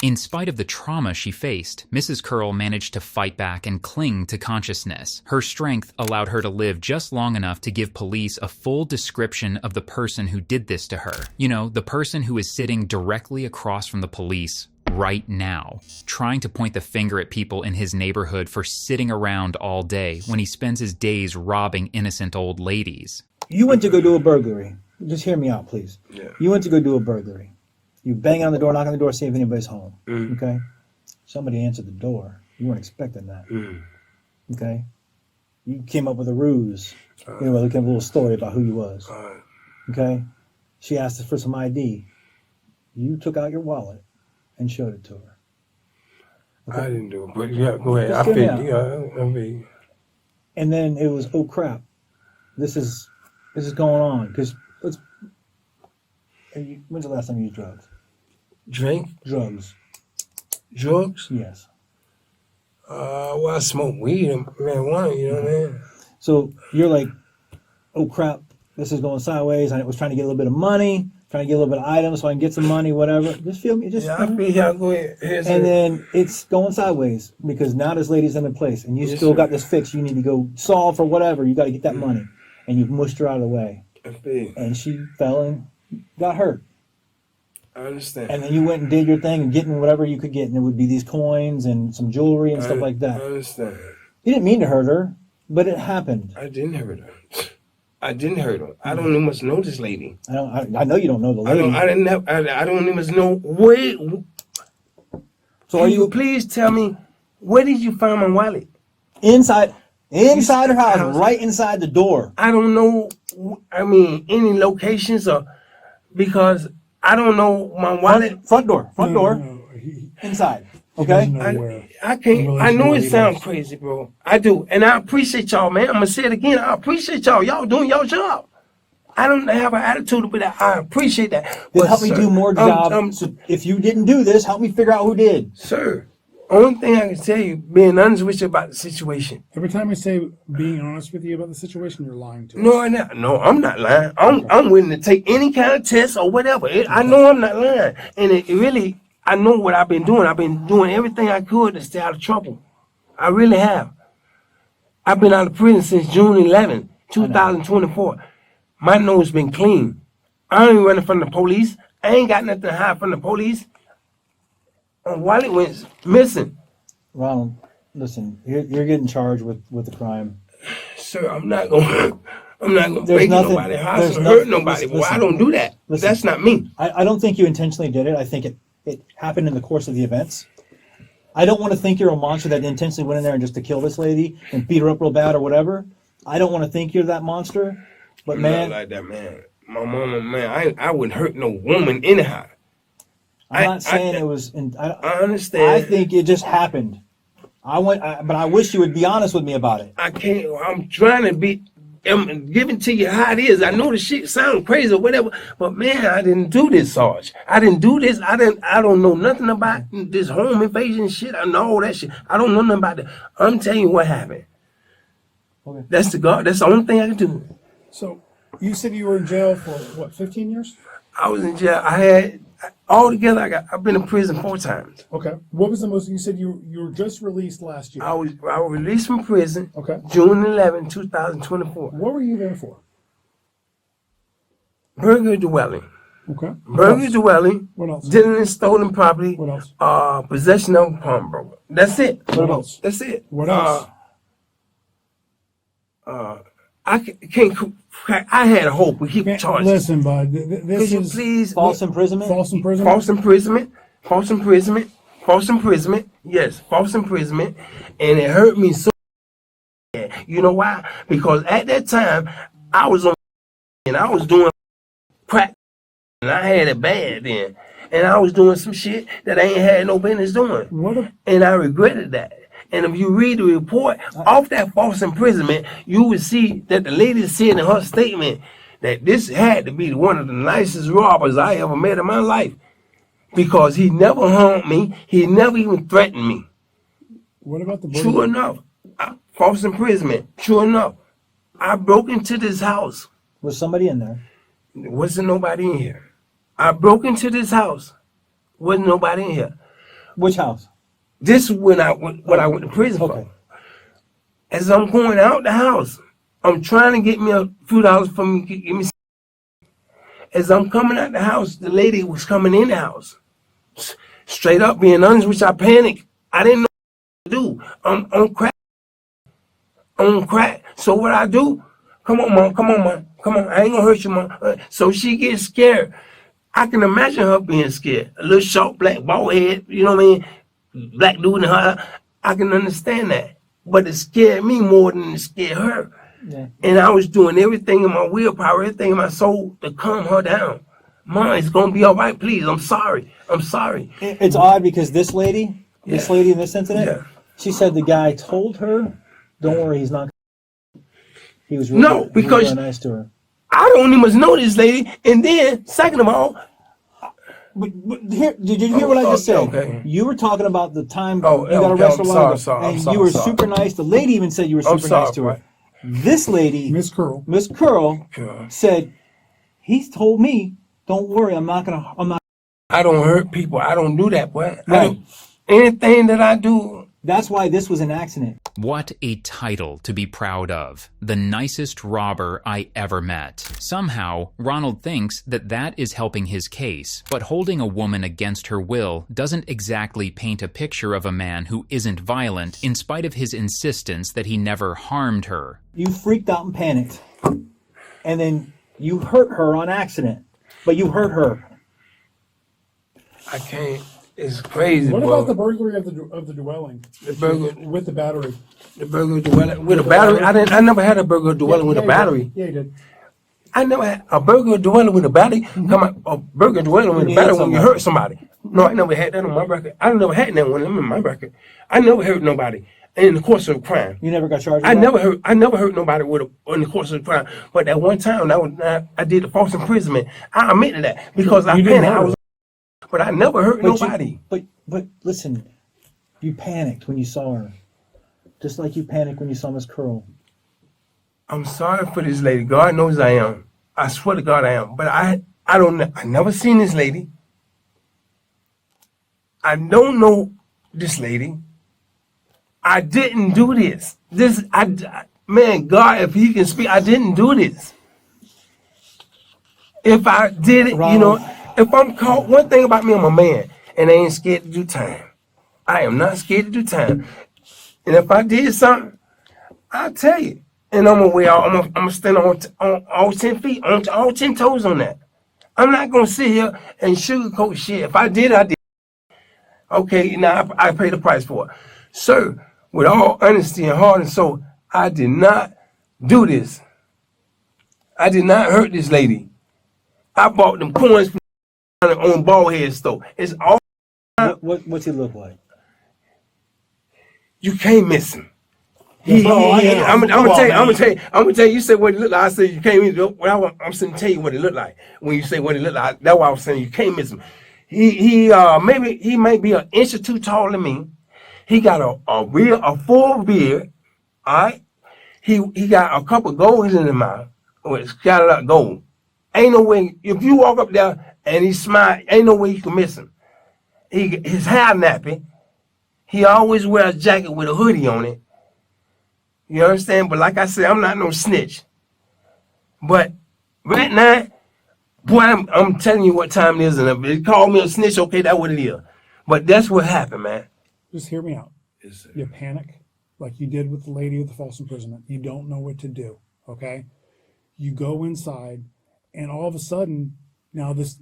In spite of the trauma she faced, Mrs. Curl managed to fight back and cling to consciousness. Her strength allowed her to live just long enough to give police a full description of the person who did this to her. You know, the person who is sitting directly across from the police right now, trying to point the finger at people in his neighborhood for sitting around all day when he spends his days robbing innocent old ladies. You went to go do a burglary. Just hear me out, please. Yeah. You went to go do a burglary. You bang on the door, knock on the door, see if anybody's home. Okay? Somebody answered the door. You weren't expecting that. Okay? You came up with a ruse. Anyway, look at a little story about who you was. Okay? She asked us for some ID. You took out your wallet and showed it to her. Okay? I didn't do it, but yeah, go ahead. Just I hear figured, me out. And then it was, oh crap, this is going on. Because when's the last time you used drugs? Drink? Drugs. Drugs? Yes. Well, I smoke weed and marijuana, you know what I mean? So you're like, oh crap, this is going sideways. I was trying to get a little bit of money, trying to get a little bit of items so I can get some money, whatever. Just feel me. I feel y'all go ahead. And then it's going sideways because now this lady's in a place and you still got this fix you need to go solve or whatever. You got to get that money. And you've mushed her out of the way. And she fell and got hurt. I understand. And then you went and did your thing and getting whatever you could get. And it would be these coins and some jewelry and stuff like that. I understand. You didn't mean to hurt her, but it happened. I didn't hurt her. I didn't hurt her. I don't even much know this lady. I know you don't know the lady. I don't even know where. So can you please tell me, where did you find my wallet? Inside her house, right inside the door. I don't know, any locations because I don't know my wallet. Front door. Inside. Okay? I can't, I know it sounds crazy, bro. I do. And I appreciate y'all, man. I'm going to say it again. I appreciate y'all. Y'all doing your job. I don't have an attitude, but I appreciate that. Then help me do more job. So if you didn't do this, help me figure out who did. Sir, only thing I can tell you, being honest with you about the situation. Every time I say being honest with you about the situation, you're lying to us. No, I'm not lying. I'm willing to take any kind of test or whatever. I know I'm not lying. And it really, I know what I've been doing. I've been doing everything I could to stay out of trouble. I really have. I've been out of prison since June 11, 2024. My nose been clean. I ain't running from the police. I ain't got nothing to hide from the police. And wallet went missing. Ronald, listen, you're getting charged with the crime. Sir, I'm not gonna I'm not gonna break nobody's house or hurt nobody. Well, I don't do that. That's not me. I don't think you intentionally did it. I think it happened in the course of the events. I don't want to think you're a monster that intentionally went in there and just to kill this lady and beat her up real bad or whatever. I don't want to think you're that monster. But I'm man, not like that, man. My mama, man, I wouldn't hurt no woman anyhow. I'm not saying it was. I understand. I think it just happened. But I wish you would be honest with me about it. I can't. I'm trying to be. I'm giving to you how it is. I know the shit sounds crazy or whatever, but man, I didn't do this, Sarge. I didn't do this. I don't know nothing about this home invasion shit. I know all that shit. I don't know nothing about that. I'm telling you what happened. Okay. That's the only thing I can do. So you said you were in jail for what, 15 years? I was in jail. I had altogether. I've been in prison 4 times. Okay. What was the most? You said you were just released last year. I was released from prison. Okay. June 11, 2024. What were you there for? Burglary dwelling. Okay. Burglary dwelling. What else? Dealing in stolen property. What else? Possession of pawnbroker. That's it. What else? That's it. What else? I can't. I had a hope. We keep charging. Listen, bud. This Could you is please? False imprisonment. false imprisonment. False imprisonment. False imprisonment. False imprisonment. Yes, false imprisonment. And it hurt me so bad. You know why? Because at that time, I was on and I was doing crack. And I had it bad then. And I was doing some shit that I ain't had no business doing. And I regretted that. And if you read the report off that false imprisonment, you would see that the lady said in her statement that this had to be one of the nicest robbers I ever met in my life. Because he never harmed me. He never even threatened me. What about the True enough. False imprisonment. True enough. I broke into this house. Was somebody in there? There wasn't nobody in here. I broke into this house. Wasn't nobody in here. Which house? This is when I went to prison for. As I'm going out the house, I'm trying to get me a few dollars for me. Give me. As I'm coming out the house, the lady was coming in the house. Straight up, being honest, which I panicked. I didn't know what to do. I'm on crack. I'm on crack. So what I do? Come on, mom. Come on, mom. Come on. I ain't gonna hurt you, mom. So she gets scared. I can imagine her being scared. A little short, black, bald head. You know what I mean? Black dude in her. I can understand that. But it scared me more than it scared her. Yeah. And I was doing everything in my willpower, everything in my soul to calm her down. Mom, it's gonna be all right, please. I'm sorry. I'm sorry. It's odd because this lady in this incident, she said the guy told her, "Don't worry, he's not." He was really, really nice to her. I don't even know this lady. And then, second of all, but here, did you hear what I just said? Okay. You were talking about the time you got arrested and you were super nice. The lady even said you were super nice to her. This lady, Miss Curl, said, "He's told me, don't worry, I'm not." I don't hurt people. I don't do that, boy. Right. Anything that I do. That's why this was an accident. What a title to be proud of. The nicest robber I ever met. Somehow, Ronald thinks that that is helping his case, but holding a woman against her will doesn't exactly paint a picture of a man who isn't violent in spite of his insistence that he never harmed her. You freaked out and panicked, and then you hurt her on accident, but you hurt her. I can't. It's crazy. What about the burglary of the dwelling? The burglary with the battery. The burglary dwelling with a battery. I never had a burglary dwelling with a battery. Yeah, you did. I never had a burglary dwelling with a battery. Come on, a burglary dwelling with a battery when you hurt somebody. No, I never had that on my record. I never had that one in my record. I never hurt nobody in the course of a crime. You never got charged. I never hurt nobody in the course of a crime. But that one time, I did the false imprisonment. I admitted that because I panicked. But I never hurt nobody. But listen, you panicked when you saw her, just like you panicked when you saw Miss Curl. I'm sorry for this lady. God knows I am. I swear to God I am. But I don't know. I never seen this lady. I don't know this lady. I didn't do this. Man, God, if He can speak, I didn't do this. If I did it, Ronald, if I'm caught, one thing about me, I'm a man, and I ain't scared to do time. I am not scared to do time. And if I did something, I'll tell you. and I'm gonna stand on all 10 feet, on all 10 toes on that. I'm not gonna sit here and sugarcoat shit. If I did, I did. Okay, now I paid the price for it. Sir, with all honesty and heart and soul, I did not do this. I did not hurt this lady. I bought them coins from on Ballhead store. It's all What's he look like? you can't miss him. I'm gonna tell you. You said what it looked like. I said you can't miss him. I'm saying tell you what it looked like. When you say what it looked like, that's why I was saying you can't miss him. He may be an inch or two taller than me. He got a full beard. All right. He got a couple golds in his mouth. It's got a lot of gold. Ain't no way if you walk up there and he smile, ain't no way you can miss him. His hair nappy. He always wears a jacket with a hoodie on it. You understand? But like I said, I'm not no snitch. But right now, boy, I'm telling you what time it is, and if they call me a snitch, okay, that's what it is. But that's what happened, man. Just hear me out. You panic, like you did with the lady with the false imprisonment. You don't know what to do, okay? You go inside, and all of a sudden, now this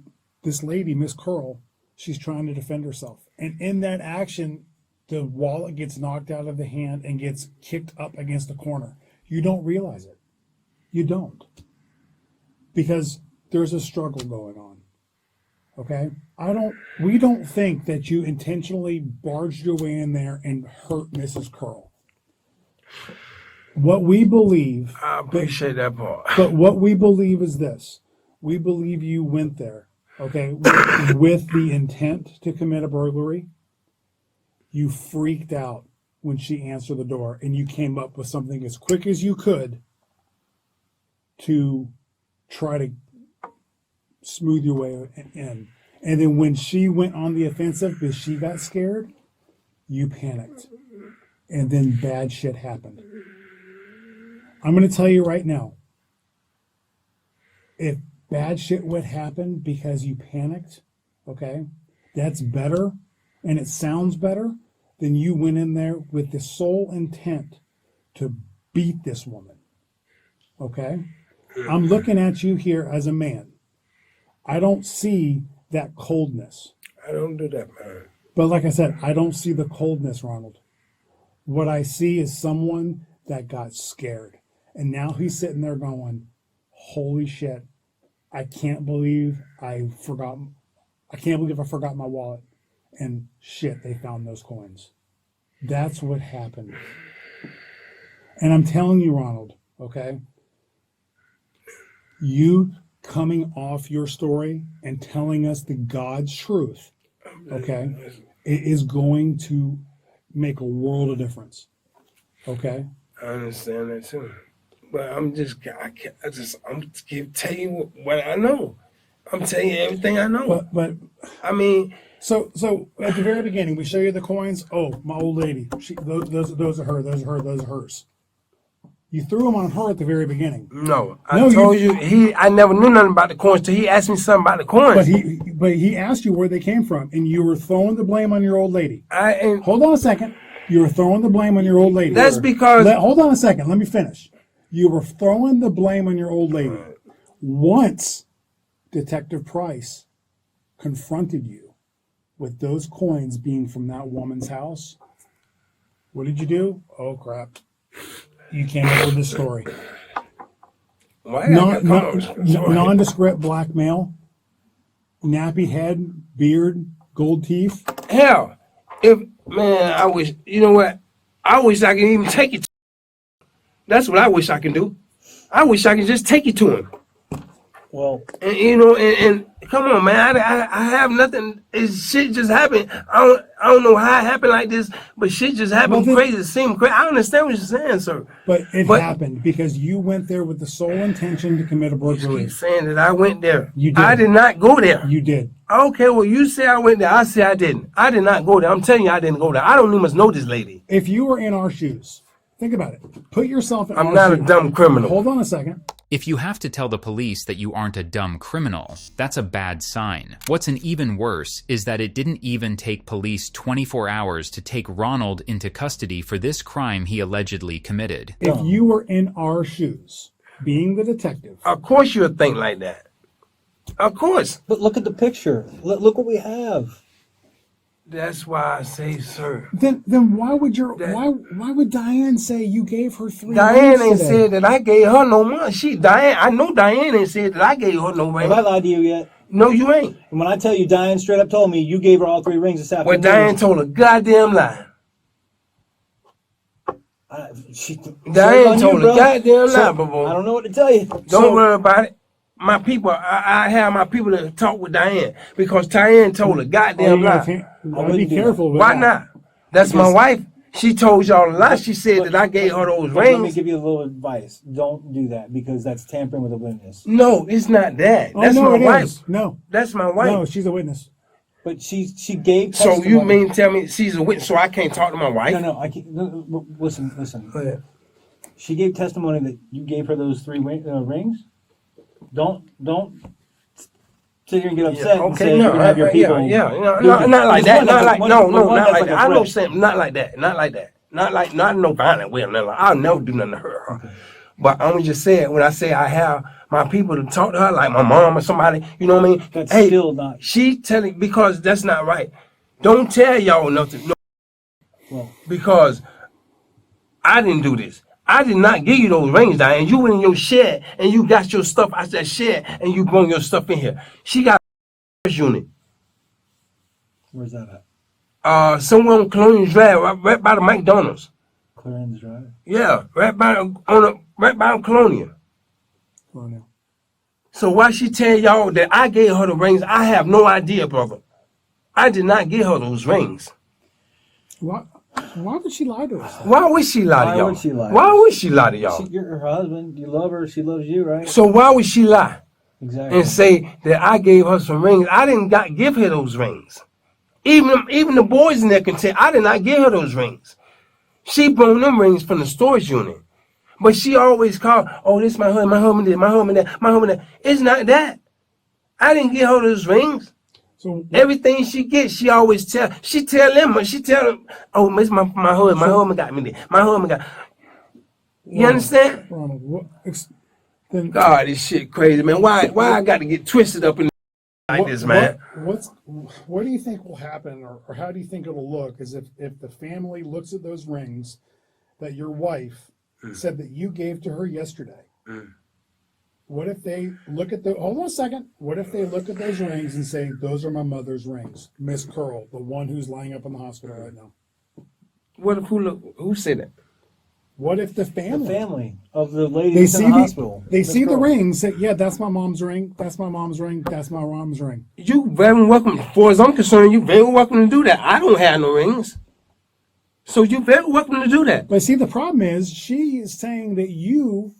lady, Miss Curl, she's trying to defend herself. And in that action, the wallet gets knocked out of the hand and gets kicked up against the corner. You don't realize it. You don't. Because there's a struggle going on. Okay? We don't think that you intentionally barged your way in there and hurt Mrs. Curl. What we believe... I appreciate that part. But what we believe is this. We believe you went there, okay, with the intent to commit a burglary. You freaked out when she answered the door, and you came up with something as quick as you could to try to smooth your way in. And then when she went on the offensive because she got scared, you panicked. And then bad shit happened. I'm going to tell you right now, if bad shit would happen because you panicked, okay, that's better, and it sounds better than you went in there with the sole intent to beat this woman, okay? I'm looking at you here as a man. I don't see that coldness. I don't do that, man. But like I said, I don't see the coldness, Ronald. What I see is someone that got scared. And now he's sitting there going, holy shit, I can't believe I forgot my wallet. And shit, they found those coins. That's what happened. And I'm telling you, Ronald, okay? You coming off your story and telling us the God's truth, okay, it is going to make a world of difference. Okay? I understand that too. But I'm telling you what I know. I'm telling you everything I know. But I mean, so at the very beginning, we show you the coins. Oh, my old lady. Those are her. Those are hers. You threw them on her at the very beginning. No, I told you I never knew nothing about the coins till he asked me something about the coins. But he asked you where they came from, and you were throwing the blame on your old lady. Hold on a second. You were throwing the blame on your old lady. That's because... Hold on a second. Let me finish. You were throwing the blame on your old lady. Once Detective Price confronted you with those coins being from that woman's house, what did you do? Oh, crap. You came up with this story. Nondescript blackmail, nappy head, beard, gold teeth. Hell, I wish, you know what? I wish I could even take it to him. That's what I wish I can do. I wish I could just take it to him. Well, and and come on, man, I have nothing. Shit just happened. I don't know how it happened like this, but shit just happened crazy. It seemed crazy. I understand what you're saying, sir. But it happened because you went there with the sole intention to commit a burglary. You keep saying that I went there. You did. I did not go there. You did. Okay, well, you say I went there. I say I didn't. I did not go there. I'm telling you, I didn't go there. I don't even know this lady. If you were in our shoes, think about it. Put yourself in our shoes. I'm not a dumb criminal. Hold on a second. If you have to tell the police that you aren't a dumb criminal, that's a bad sign. What's an even worse is that it didn't even take police 24 hours to take Ronald into custody for this crime he allegedly committed. If you were in our shoes, being the detective. Of course you'll think like that. Of course. But look at the picture. Look what we have. That's why I say, sir. Then why would why would Diane say you gave her 3 Diane rings ain't today? said that I gave her no money. I know Diane ain't said that I gave her no ring. Have I lied to you yet? No, you ain't. And when I tell you, Diane straight up told me you gave her all 3 rings this afternoon. Well, Diane told a goddamn lie. Diane told a goddamn lie, bro. I don't know what to tell you. Don't worry about it. My people, I have my people to talk with Diane because Diane told a goddamn lie. Be careful with Why that. not? That's my wife. She told y'all a lie. She said that I gave her those Let me rings. give you a little advice. Don't do that because that's tampering with a witness. No, it's not that. Oh, That's no, my it wife. is. No, That's my wife. no, she's a witness. But she gave So testimony. you mean tell me she's a witness so I can't talk to my wife? No, I can't. No, listen. Go ahead. She gave testimony that you gave her those 3 rings. Don't sit here and get upset and say you can have your people. Not like that. Not like not like that. I know threat. something. Not like that. Not no violent way. I'll never do nothing to hurt her. Okay. But I'm just saying when I say I have my people to talk to her like my mom or somebody, you know what I mean? That's still not. She telling because that's not right. Don't tell y'all nothing. No, Well, because I didn't do this. I did not give you those rings, Diane. You went in your shed and you got your stuff out that shed and you brought your stuff in here. She got a unit. where's that at? Somewhere on Colonial Drive, right by the McDonald's. Clarence Drive. Yeah, right by Colonial. Oh, no. So why she tell y'all that I gave her the rings? I have no idea, brother. I did not give her those rings. Why would she lie to us? Why would she lie to Why y'all? would she lie? Why would she lie to y'all? You're her husband. You love her. She loves you, right? So why would she lie Exactly. and say that I gave her some rings? I didn't give her those rings. Even the boys in there can tell I did not give her those rings. She brought them rings from the storage unit. But she always called, oh, this my husband, my husband this, my husband that, my husband that. It's not that. I didn't give her those rings. So Everything she gets, she always tell. She tell them, oh, it's my husband. My husband got me there. My husband got. You understand? Ronald, then God, this shit crazy, man. Why I got to get twisted up in like this, man? What do you think will happen, or how do you think it'll look? Is if the family looks at those rings that your wife said that you gave to her yesterday? What if they look at hold on a second. What if they look at those rings and say, those are my mother's rings, Miss Curl, the one who's lying up in the hospital right now? What if who said that? What if the family of the lady they in see the hospital. they Miss see the Pearl. rings, say, yeah, that's my mom's ring, that's my mom's ring, that's my mom's ring. You very welcome. As far as I'm concerned, you very welcome to do that. I don't have no rings. So you very welcome to do that. But see, the problem is she is saying that you,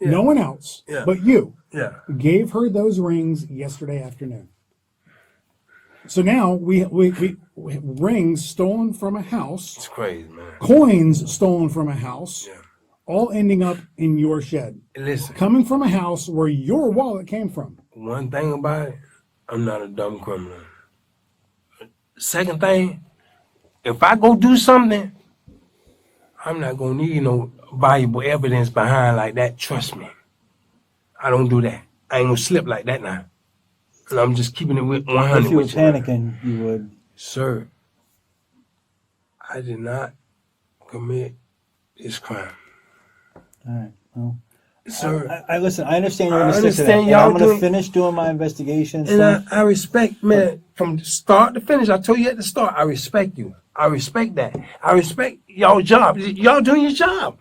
no one else, Yeah. but you, Yeah. gave her those rings yesterday afternoon. So now we rings stolen from a house, It's crazy, man. coins stolen from a house, Yeah. all ending up in your shed, Listen, coming from a house where your wallet came from. one thing about it, I'm not a dumb criminal. Second thing, if I go do something, I'm not gonna need no valuable evidence behind like that. Trust me. I don't do that. I ain't gonna slip like that now. And I'm just keeping it with 100 If you were with you, man. panicking, you would. Sir, I did not commit this crime. All right. Well, Sir, I listen. I understand you're I going to stick to understand that. y'all I'm going to doing- finish doing my investigations. and I respect, man, from start to finish. I told you at the start, I respect you. I respect that. I respect y'all job. Y'all doing your job.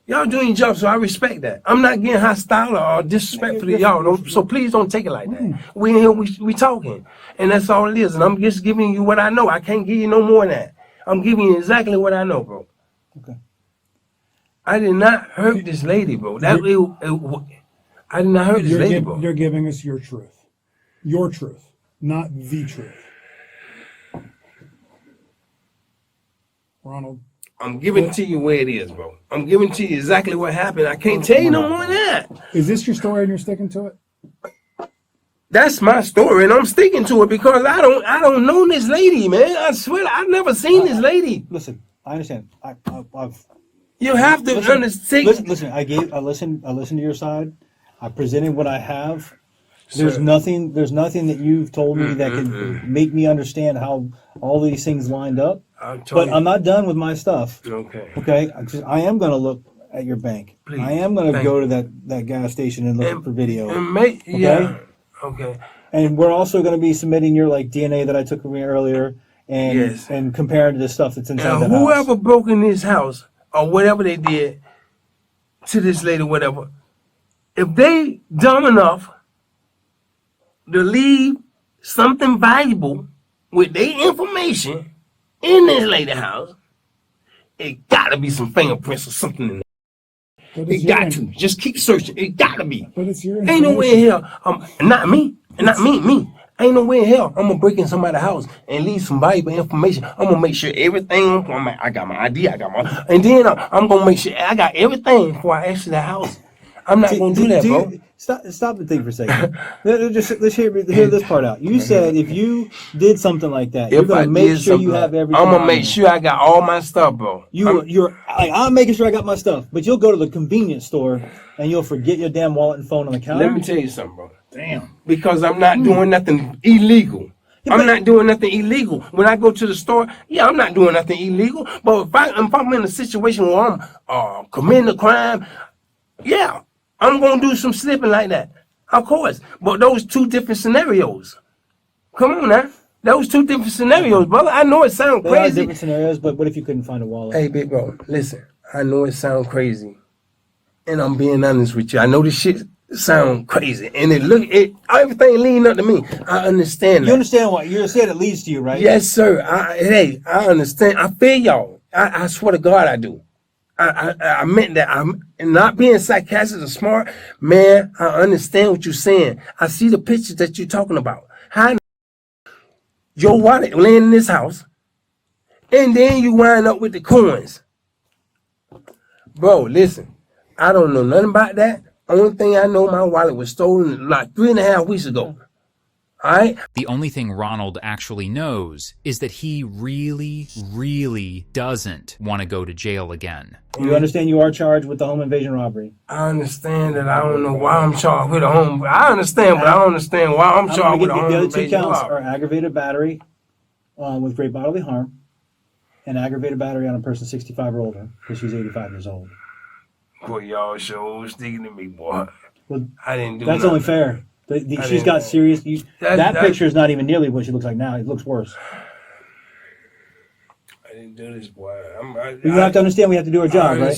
Y'all doing your job, so I respect that. I'm not getting hostile or disrespectful to y'all. So please don't take it like that. We in here, we talking. And that's all it is. And I'm just giving you what I know. I can't give you no more than that. I'm giving you exactly what I know, bro. Okay. I did not hurt this lady, bro. I did not hurt this lady, bro. You're giving us your truth, not the truth. Ronald, I'm giving to you where it is, bro. I'm giving to you exactly what happened. I can't tell you no more than that. Is this your story and you're sticking to it? That's my story, and I'm sticking to it because I don't know this lady, man. I swear, I've never seen this lady. Listen, I understand. I've You have to understand. Listen. I listened to your side. I presented what I have. There's nothing that you've told me that can make me understand how all these things lined up. But I'm not done with my stuff. Okay. Okay. I am going to look at your bank. Please. I am going to go to that gas station and look for video. Okay. And we're also going to be submitting your DNA that I took from you earlier, and comparing to the stuff that's inside the house. Whoever broke in this house or whatever they did to this lady, whatever, if they dumb enough to leave something valuable with their information in this lady house, it gotta be some fingerprints or something in there. It got to. Just keep searching. It gotta be. But it's your Ain't no way in hell. Not me. Me. Ain't no way in hell I'm gonna break in somebody's house and leave some valuable information. I'm gonna make sure everything. I got my ID. And then I'm gonna make sure I got everything before I exit the house. I'm not gonna do that, bro. Stop and think for a second. Let's hear this part out. You said if you did something like that, you're gonna make sure you have everything. I'm gonna make sure I got all my stuff, bro. I'm making sure I got my stuff, but you'll go to the convenience store and you'll forget your damn wallet and phone on the counter. Let me tell you something, bro. Damn. Because I'm not doing nothing illegal. I'm not doing nothing illegal. When I go to the store, I'm not doing nothing illegal. But if I'm in a situation where I'm committing a crime, I'm going to do some slipping like that. Of course. But those two different scenarios. Come on now. Those two different scenarios, brother. I know it sounds crazy. There are different scenarios, but what if you couldn't find a wallet? Hey, big bro, listen. I know it sounds crazy. And I'm being honest with you. I know this shit sound crazy. And everything leading up to me. I understand that. You understand what? You're saying it leads to you, right? Yes, sir. I understand. I feel y'all. I swear to God I do. I meant that. I'm not being sarcastic or smart, man. I understand what you're saying. I see the pictures that you're talking about. How your wallet laying in this house, and then you wind up with the coins, bro. Listen, I don't know nothing about that. Only thing I know, my wallet was stolen like 3.5 weeks ago. All right. The only thing Ronald actually knows is that he really, really doesn't want to go to jail again. You understand you are charged with the home invasion robbery? I understand that. I don't know why I'm charged with a home. I understand, but I don't understand why I'm charged with a home invasion robbery. The other two counts are aggravated battery with great bodily harm and aggravated battery on a person 65 or older because she's 85 years old. Boy, y'all sure sticking to me, boy. Well, I didn't do that's nothing. Only fair. She's got serious. That picture is not even nearly what she looks like now. It looks worse. I didn't do this, boy. You have to understand we have to do our job, right?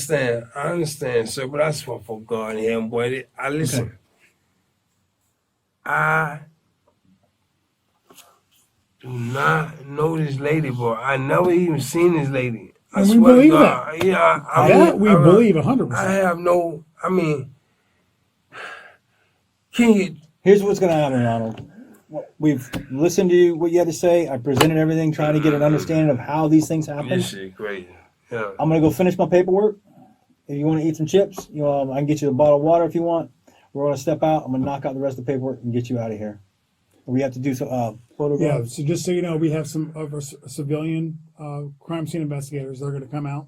I understand, sir. But I swear for God in heaven, boy. I listen. Okay. I do not know this lady, boy. I never even seen this lady. I swear to God. That. Yeah, we believe 100%. I have no. I mean, can you? Here's what's going to happen, Ronald. We've listened to what you had to say. I presented everything, trying to get an understanding of how these things happen. This shit crazy. Yeah. I'm going to go finish my paperwork. If you want to eat some chips, I can get you a bottle of water if you want. We're going to step out. I'm going to knock out the rest of the paperwork and get you out of here. We have to do some photographs. Yeah, so just so you know, we have some of our civilian crime scene investigators. They're going to come out.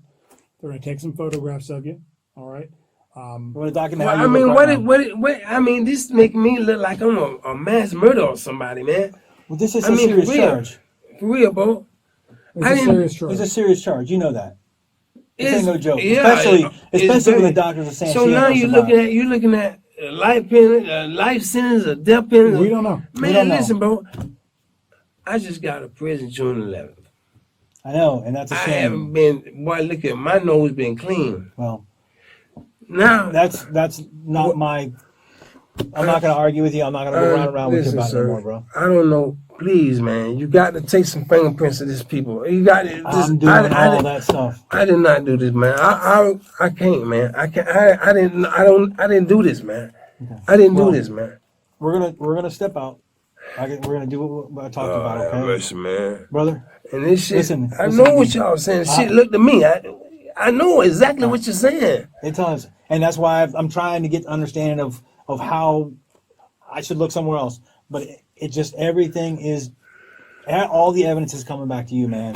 They're going to take some photographs of you. All right. We're document well, I mean, what? I mean, this make me look like I'm a mass murderer or somebody, man. Well, this is a serious charge. For real, bro. It's a serious charge. It's a serious charge. You know that. This ain't no joke. Yeah, especially when the doctors are saying. So now you're looking at life penalty, life sentence, or death penalty. We don't know. Man, listen, bro. I just got a prison June 11th. I know, and that's a shame. I haven't been. Boy, look at my nose been clean. Well. Now that's not my. I'm not going to argue with you. I'm not going to go around with you about it anymore, bro. I don't know. Please, man, you got to take some fingerprints of these people. You got to. I'm doing all that stuff. I did not do this, man. I can't, man. I can't. I didn't do this, man. Okay. I didn't do this, man. We're gonna step out. We're gonna do what I talked about, okay? Listen, man. Brother? And this shit, Listen, I listen know to what me. y'all saying. Shit, look to me. I know exactly what you're saying. It does. And that's why I'm trying to get understanding of how I should look somewhere else. But it just, everything is, all the evidence is coming back to you, man.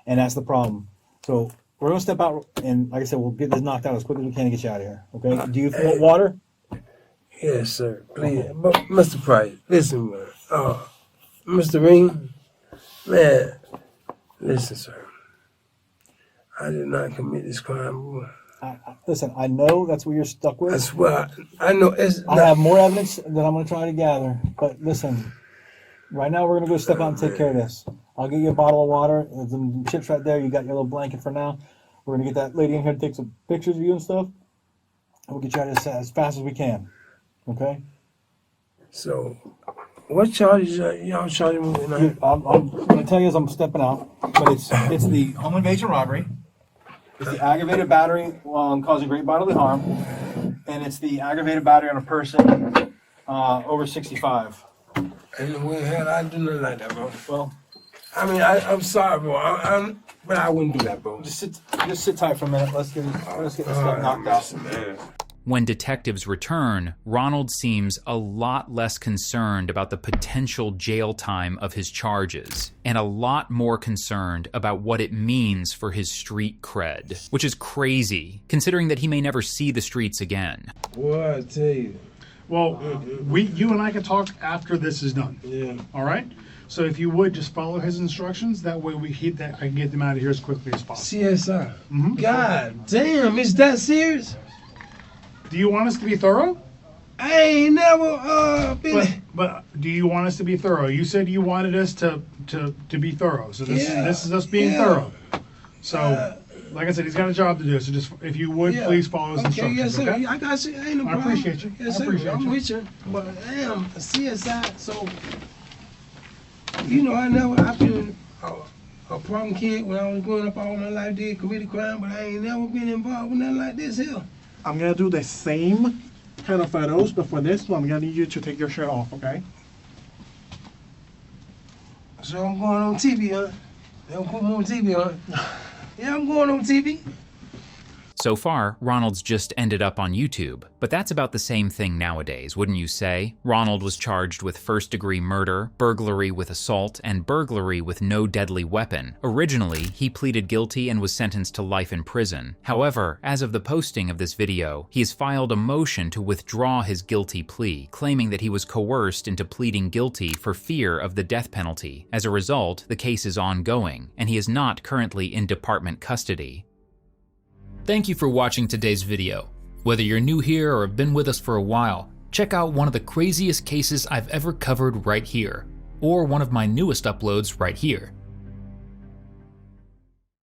And that's the problem. So we're going to step out, and like I said, we'll get this knocked out as quick as we can and get you out of here. Okay? Do you want water? Yes, sir. Please. But, Mr. Price, listen, man. Mr. Ring, man, listen, sir. I did not commit this crime, boy. Listen, I know that's what you're stuck with. I swear, I know it's I have more evidence that I'm going to try to gather. But listen, right now we're going to go step out and take care of this. I'll get you a bottle of water. There's some chips right there. You got your little blanket for now. We're going to get that lady in here to take some pictures of you and stuff. And we'll get you out as fast as we can. Okay? So, what charges y'all charging me tonight? I'm going to tell you as I'm stepping out. But it's the home invasion robbery. It's the aggravated battery causing great bodily harm. And it's the aggravated battery on a person over 65. And the way hell I do nothing like that, bro. Well, I mean, I'm sorry, bro. But I wouldn't do that, bro. just sit tight for a minute. Let's get this stuff knocked out. Man. When detectives return, Ronald seems a lot less concerned about the potential jail time of his charges, and a lot more concerned about what it means for his street cred, which is crazy, considering that he may never see the streets again. Boy, I tell you. Well, you and I can talk after this is done. Yeah. All right? So if you would just follow his instructions, that way I can get them out of here as quickly as possible. CSI. God damn, is that serious? Do you want us to be thorough? I ain't never been. But do you want us to be thorough? You said you wanted us to be thorough. So this is us being thorough. So, like I said, he's got a job to do. So just if you would please follow his instructions. Yes, sir. Okay? I got you. Ain't no I problem. appreciate you. Yes, I sir. appreciate I'm you. with you. But I am a CSI, so you know I've been a problem kid when I was growing up all my life. Did committed crime, but I ain't never been involved with nothing like this here. I'm gonna do the same kind of photos, but for this one, I'm gonna need you to take your shirt off, okay? So I'm going on TV, huh? They'll put me on TV, huh? Yeah, I'm going on TV. So far, Ronald's just ended up on YouTube, but that's about the same thing nowadays, wouldn't you say? Ronald was charged with first-degree murder, burglary with assault, and burglary with no deadly weapon. Originally, he pleaded guilty and was sentenced to life in prison. However, as of the posting of this video, he has filed a motion to withdraw his guilty plea, claiming that he was coerced into pleading guilty for fear of the death penalty. As a result, the case is ongoing, and he is not currently in department custody. Thank you for watching today's video. Whether you're new here or have been with us for a while, check out one of the craziest cases I've ever covered right here, or one of my newest uploads right here.